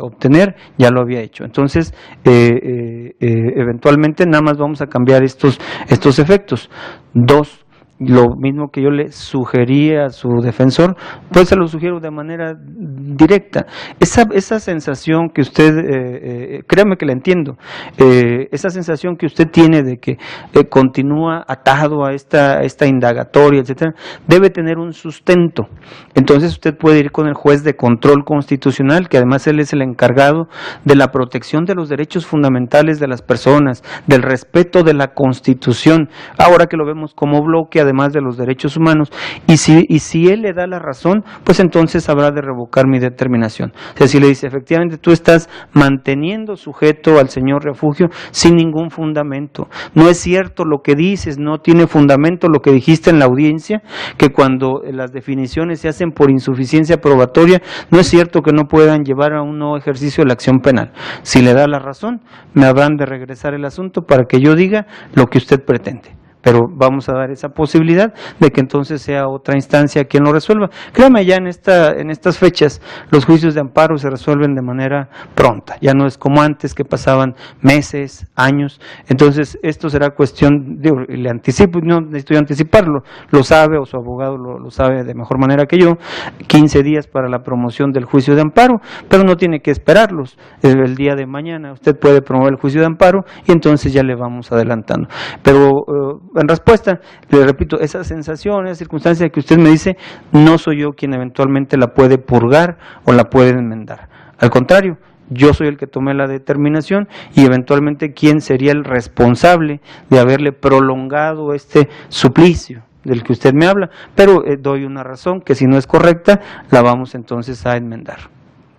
obtener, ya lo había hecho. Entonces, eventualmente nada más vamos a cambiar estos efectos. Dos, lo mismo que yo le sugería a su defensor, pues se lo sugiero de manera directa. Esa sensación que usted, créame que la entiendo, esa sensación que usted tiene de que continúa atado a esta indagatoria, etcétera, debe tener un sustento. Entonces usted puede ir con el juez de control constitucional, que además él es el encargado de la protección de los derechos fundamentales de las personas, del respeto de la Constitución, ahora que lo vemos como bloque, además de los derechos humanos, y si él le da la razón, pues entonces habrá de revocar mi determinación. O sea, si le dice, efectivamente tú estás manteniendo sujeto al señor Refugio sin ningún fundamento, no es cierto lo que dices, no tiene fundamento lo que dijiste en la audiencia, que cuando las definiciones se hacen por insuficiencia probatoria, no es cierto que no puedan llevar a un nuevo ejercicio de la acción penal. Si le da la razón, me habrán de regresar el asunto para que yo diga lo que usted pretende. Pero vamos a dar esa posibilidad de que entonces sea otra instancia quien lo resuelva. Créame, ya en estas fechas los juicios de amparo se resuelven de manera pronta, ya no es como antes que pasaban meses, años. Entonces esto será cuestión, le anticipo, no necesito anticiparlo, lo sabe o su abogado lo sabe de mejor manera que yo, 15 días para la promoción del juicio de amparo, pero no tiene que esperarlos. El día de mañana usted puede promover el juicio de amparo y entonces ya le vamos adelantando. Pero en respuesta, le repito, esa sensación, esa circunstancia que usted me dice, no soy yo quien eventualmente la puede purgar o la puede enmendar. Al contrario, yo soy el que tomé la determinación y eventualmente quién sería el responsable de haberle prolongado este suplicio del que usted me habla, pero doy una razón que si no es correcta, la vamos entonces a enmendar.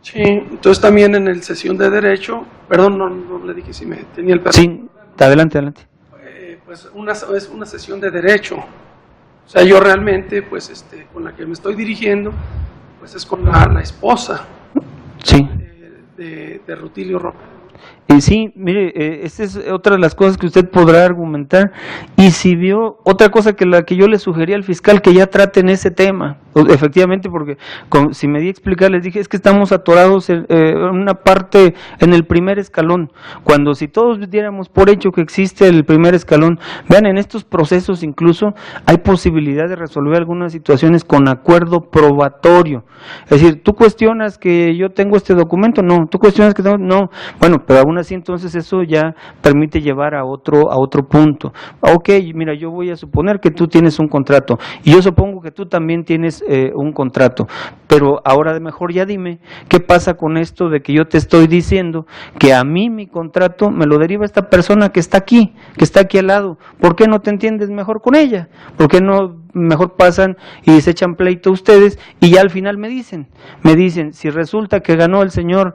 Sí, entonces también en el sesión de derecho, perdón, no le dije si me tenía el permiso.
Sí, adelante.
Pues es una sesión de derecho. O sea, yo realmente, pues, con la que me estoy dirigiendo, pues es con la esposa
sí.
de Rutilio Roca.
Sí, mire, esta es otra de las cosas que usted podrá argumentar, y si vio otra cosa que la que yo le sugería al fiscal, que ya traten ese tema, efectivamente, porque si me di a explicar, les dije, es que estamos atorados en una parte, en el primer escalón, cuando si todos diéramos por hecho que existe el primer escalón, vean, en estos procesos incluso hay posibilidad de resolver algunas situaciones con acuerdo probatorio, es decir, tú cuestionas que yo tengo este documento, no, tú cuestionas que tengo, no, bueno, pero aún así entonces eso ya permite llevar a otro punto. Ok, mira, yo voy a suponer que tú tienes un contrato y yo supongo que tú también tienes un contrato, pero ahora mejor ya dime qué pasa con esto de que yo te estoy diciendo que a mí mi contrato me lo deriva esta persona que está aquí al lado. ¿Por qué no te entiendes mejor con ella? ¿Por qué no mejor pasan y se echan pleito ustedes y ya al final me dicen, si resulta que ganó el señor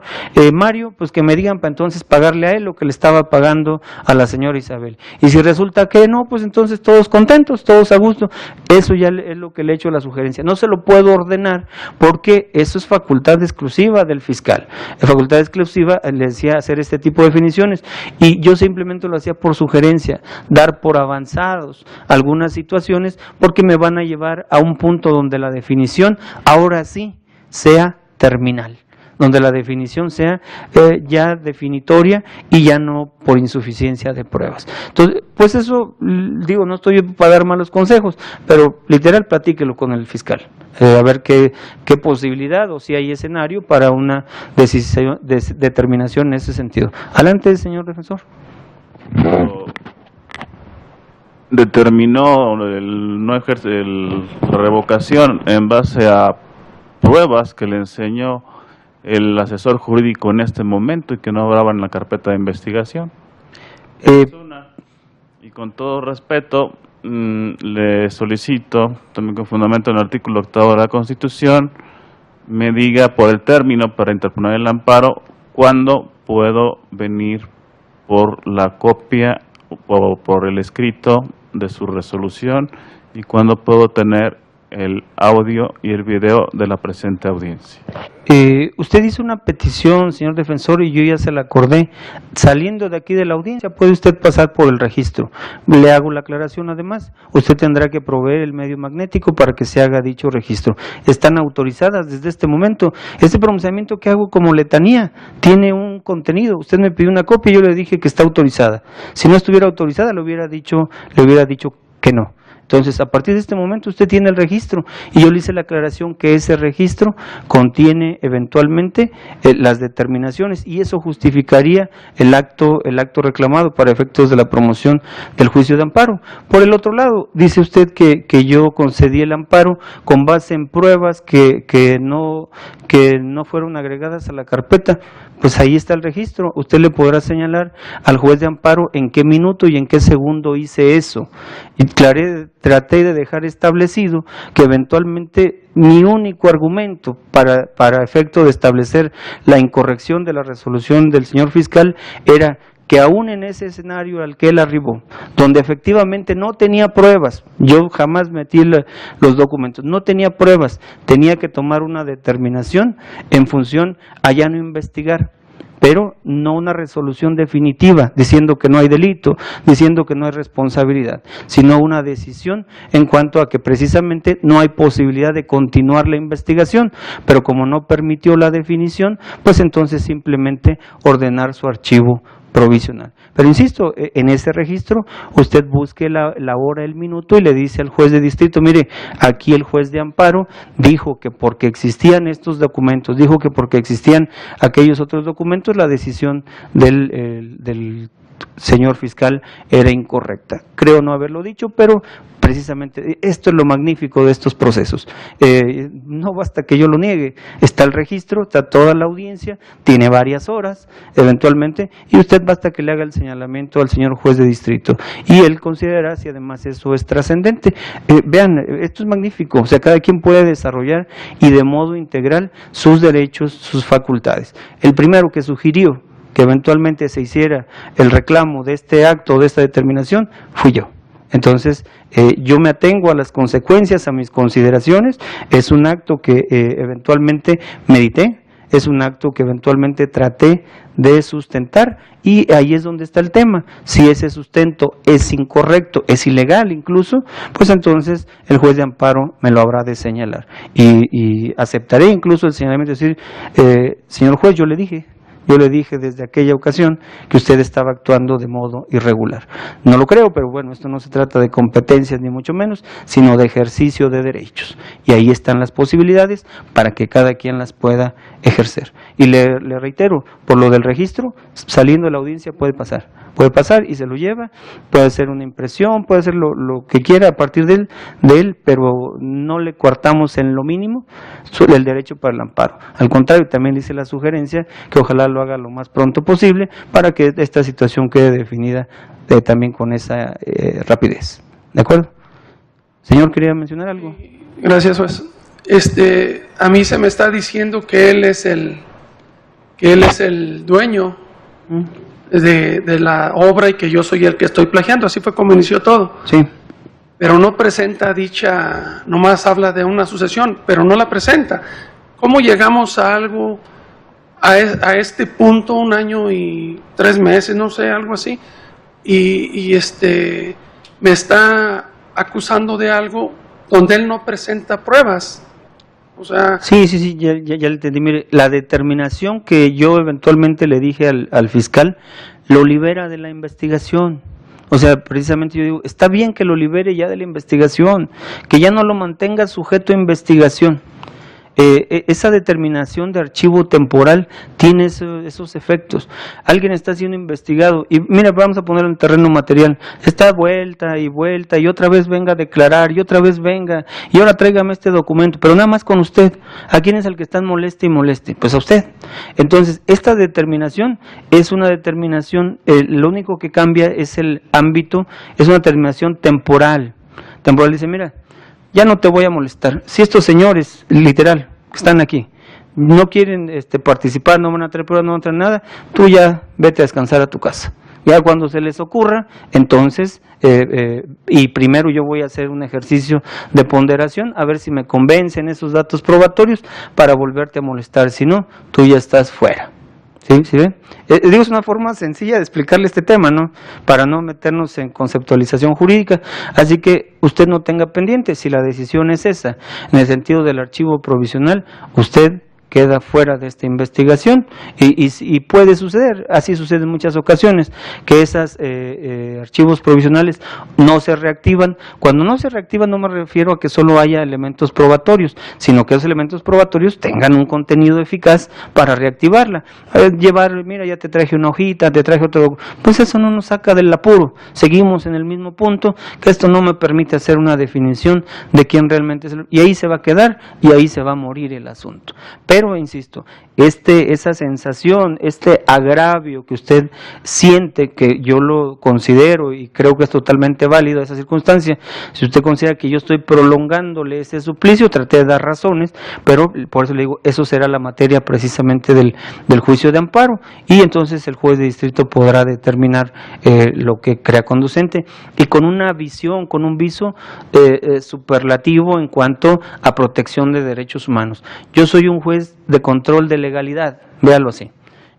Mario, pues que me digan para entonces pagarle a él lo que le estaba pagando a la señora Isabel, y si resulta que no, pues entonces todos contentos, todos a gusto. Eso ya es lo que le he hecho la sugerencia. No se lo puedo ordenar porque eso es facultad exclusiva del fiscal, es facultad exclusiva, le decía, hacer este tipo de definiciones, y yo simplemente lo hacía por sugerencia, dar por avanzados algunas situaciones, porque me van a llevar a un punto donde la definición ahora sí sea terminal, donde la definición sea ya definitoria y ya no por insuficiencia de pruebas. Entonces, pues eso, digo, no estoy para dar malos consejos, pero literal platíquelo con el fiscal, a ver qué posibilidad o si hay escenario para una decisión, determinación en ese sentido. Adelante, señor defensor.
Determinó no ejercer la revocación en base a pruebas que le enseñó el asesor jurídico en este momento y que no obraba en la carpeta de investigación. Y con todo respeto, le solicito, también con fundamento en el artículo 8 de la Constitución, me diga por el término para interponer el amparo cuándo puedo venir por la copia o por el escrito de su resolución y cuándo puedo tener el audio y el video de la presente audiencia.
Usted hizo una petición, señor defensor, y yo ya se la acordé. Saliendo de aquí de la audiencia, puede usted pasar por el registro. Le hago la aclaración además. Usted tendrá que proveer el medio magnético para que se haga dicho registro. Están autorizadas desde este momento. Este pronunciamiento que hago como letanía tiene un contenido. Usted me pidió una copia y yo le dije que está autorizada. Si no estuviera autorizada, le hubiera dicho que no. Entonces, a partir de este momento usted tiene el registro y yo le hice la aclaración que ese registro contiene eventualmente las determinaciones y eso justificaría el acto reclamado para efectos de la promoción del juicio de amparo. Por el otro lado, dice usted que yo concedí el amparo con base en pruebas que no fueron agregadas a la carpeta. Pues ahí está el registro, usted le podrá señalar al juez de amparo en qué minuto y en qué segundo hice eso. Y traté de dejar establecido que eventualmente mi único argumento para efecto de establecer la incorrección de la resolución del señor fiscal era que aún en ese escenario al que él arribó, donde efectivamente no tenía pruebas, yo jamás metí los documentos, no tenía pruebas, tenía que tomar una determinación en función a ya no investigar, pero no una resolución definitiva, diciendo que no hay delito, diciendo que no hay responsabilidad, sino una decisión en cuanto a que precisamente no hay posibilidad de continuar la investigación, pero como no permitió la definición, pues entonces simplemente ordenar su archivo provisional. Pero insisto, en ese registro usted busque la hora, el minuto y le dice al juez de distrito, mire, aquí el juez de amparo dijo que porque existían estos documentos, dijo que porque existían aquellos otros documentos, la decisión del señor fiscal, era incorrecta. Creo no haberlo dicho, pero precisamente esto es lo magnífico de estos procesos. No basta que yo lo niegue, está el registro, está toda la audiencia, tiene varias horas eventualmente, y usted basta que le haga el señalamiento al señor juez de distrito y él considerará si además eso es trascendente. Vean, esto es magnífico, o sea, cada quien puede desarrollar y de modo integral sus derechos, sus facultades. El primero que sugirió que eventualmente se hiciera el reclamo de este acto, de esta determinación, fui yo. Entonces, yo me atengo a las consecuencias, a mis consideraciones. Es un acto que eventualmente medité, es un acto que eventualmente traté de sustentar, y ahí es donde está el tema. Si ese sustento es incorrecto, es ilegal incluso, pues entonces el juez de amparo me lo habrá de señalar. Y aceptaré incluso el señalamiento, es decir, señor juez, yo le dije desde aquella ocasión que usted estaba actuando de modo irregular. No lo creo, pero bueno, esto no se trata de competencias ni mucho menos, sino de ejercicio de derechos. Y ahí están las posibilidades para que cada quien las pueda ejercer. Y le reitero, por lo del registro, saliendo de la audiencia puede pasar y se lo lleva, puede hacer una impresión, puede hacer lo que quiera a partir de él, pero no le coartamos en lo mínimo el derecho para el amparo. Al contrario, también dice la sugerencia que ojalá lo haga lo más pronto posible para que esta situación quede definida también con esa rapidez. ¿De acuerdo? Señor, ¿quería mencionar algo?
Gracias, juez. A mí se me está diciendo que él es el dueño de la obra y que yo soy el que estoy plagiando. Así fue como inició todo.
Sí.
Pero no presenta dicha, nomás habla de una sucesión, pero no la presenta. ¿Cómo llegamos a algo, a este punto, 1 año y 3 meses, no sé, algo así? Y me está acusando de algo donde él no presenta pruebas. O sea,
sí, ya le entendí. Mire, la determinación que yo eventualmente le dije al fiscal lo libera de la investigación. O sea, precisamente yo digo, está bien que lo libere ya de la investigación, que ya no lo mantenga sujeto a investigación. Esa determinación de archivo temporal tiene esos efectos. Alguien está siendo investigado y mira, vamos a ponerlo en terreno material, está vuelta y otra vez venga a declarar y otra vez venga y ahora tráigame este documento, pero nada más con usted. ¿A quién es el que están moleste y moleste? Pues a usted. Entonces, esta determinación es una determinación, lo único que cambia es el ámbito, es una determinación temporal. Temporal dice, mira, ya no te voy a molestar. Si estos señores, literal, que están aquí, no quieren participar, no van a traer pruebas, no van a traer nada, tú ya vete a descansar a tu casa. Ya cuando se les ocurra, entonces, y primero yo voy a hacer un ejercicio de ponderación, a ver si me convencen esos datos probatorios para volverte a molestar. Si no, tú ya estás fuera. ¿Sí ve? Digo, es una forma sencilla de explicarle este tema, ¿no? Para no meternos en conceptualización jurídica. Así que usted no tenga pendiente, si la decisión es esa, en el sentido del archivo provisional, usted queda fuera de esta investigación y puede suceder, así sucede en muchas ocasiones, que esos archivos provisionales no se reactivan. Cuando no se reactivan no me refiero a que solo haya elementos probatorios, sino que esos elementos probatorios tengan un contenido eficaz para reactivarla. Mira, ya te traje una hojita, te traje otro, pues eso no nos saca del apuro, seguimos en el mismo punto, que esto no me permite hacer una definición de quién realmente es y ahí se va a quedar y ahí se va a morir el asunto. Pero, insisto, esa sensación, este agravio que usted siente, que yo lo considero y creo que es totalmente válido esa circunstancia, si usted considera que yo estoy prolongándole ese suplicio, traté de dar razones, pero por eso le digo, eso será la materia precisamente del juicio de amparo, y entonces el juez de distrito podrá determinar lo que crea conducente, y con una visión, con un viso superlativo en cuanto a protección de derechos humanos. Yo soy un juez de control de legalidad, véalo así,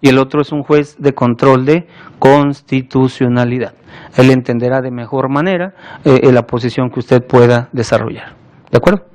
y el otro es un juez de control de constitucionalidad. Él entenderá de mejor manera la posición que usted pueda desarrollar. ¿De acuerdo?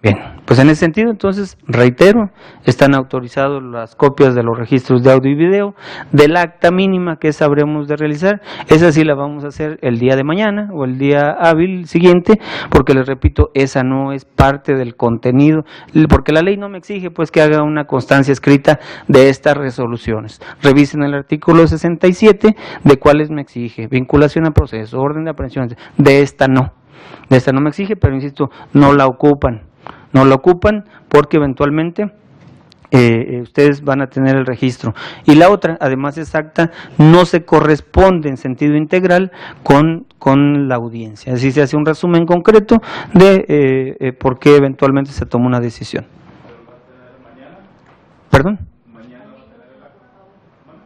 Bien, pues en ese sentido, entonces, reitero, están autorizados las copias de los registros de audio y video, del acta mínima que sabremos de realizar, esa sí la vamos a hacer el día de mañana o el día hábil siguiente, porque les repito, esa no es parte del contenido, porque la ley no me exige pues que haga una constancia escrita de estas resoluciones. Revisen el artículo 67, de cuáles me exige, vinculación a proceso, orden de aprehensión, de esta no me exige, pero insisto, no la ocupan porque eventualmente ustedes van a tener el registro. Y la otra, además exacta, no se corresponde en sentido integral con la audiencia. Así se hace un resumen concreto de por qué eventualmente se toma una decisión. ¿Perdón?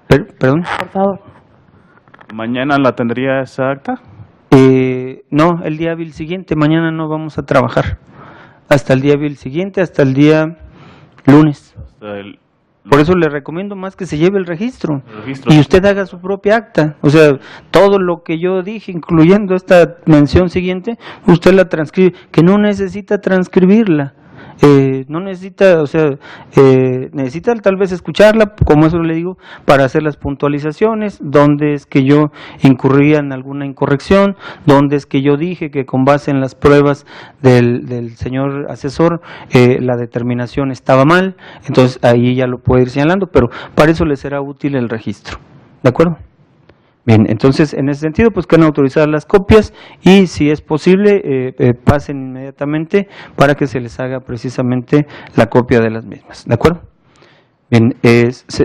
¿Perdón?
Por favor.
¿Mañana la tendría esa acta?
No, el día hábil siguiente. Mañana no vamos a trabajar. Hasta el día hábil siguiente, hasta el día lunes. Por eso le recomiendo más que se lleve el registro y usted haga su propia acta. O sea, todo lo que yo dije, incluyendo esta mención siguiente, usted la transcribe, que no necesita transcribirla. No necesita, o sea, necesita tal vez escucharla, como eso le digo, para hacer las puntualizaciones, dónde es que yo incurría en alguna incorrección, dónde es que yo dije que con base en las pruebas del señor asesor la determinación estaba mal, entonces ahí ya lo puede ir señalando, pero para eso le será útil el registro, ¿de acuerdo? Bien, entonces en ese sentido pues quedan autorizadas las copias y si es posible pasen inmediatamente para que se les haga precisamente la copia de las mismas, ¿de acuerdo? Bien,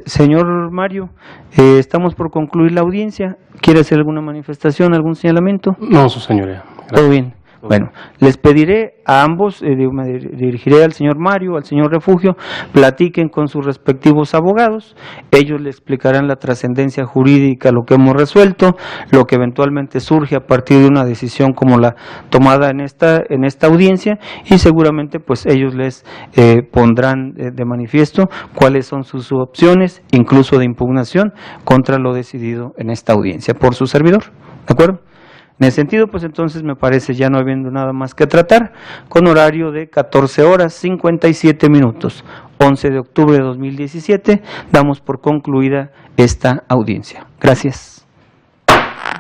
señor Mario, estamos por concluir la audiencia. ¿Quiere hacer alguna manifestación, algún señalamiento?
No, su señoría. Gracias.
Todo bien. Bueno, les pediré a ambos, me dirigiré al señor Mario, al señor Refugio, platiquen con sus respectivos abogados, ellos le explicarán la trascendencia jurídica, lo que hemos resuelto, lo que eventualmente surge a partir de una decisión como la tomada en esta audiencia y seguramente pues ellos les pondrán de manifiesto cuáles son sus opciones, incluso de impugnación contra lo decidido en esta audiencia por su servidor, ¿de acuerdo? En ese sentido, pues entonces me parece ya no habiendo nada más que tratar, con horario de 14 horas 57 minutos, 11 de octubre de 2017, damos por concluida esta audiencia. Gracias.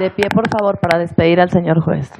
De pie, por favor, para despedir al señor juez.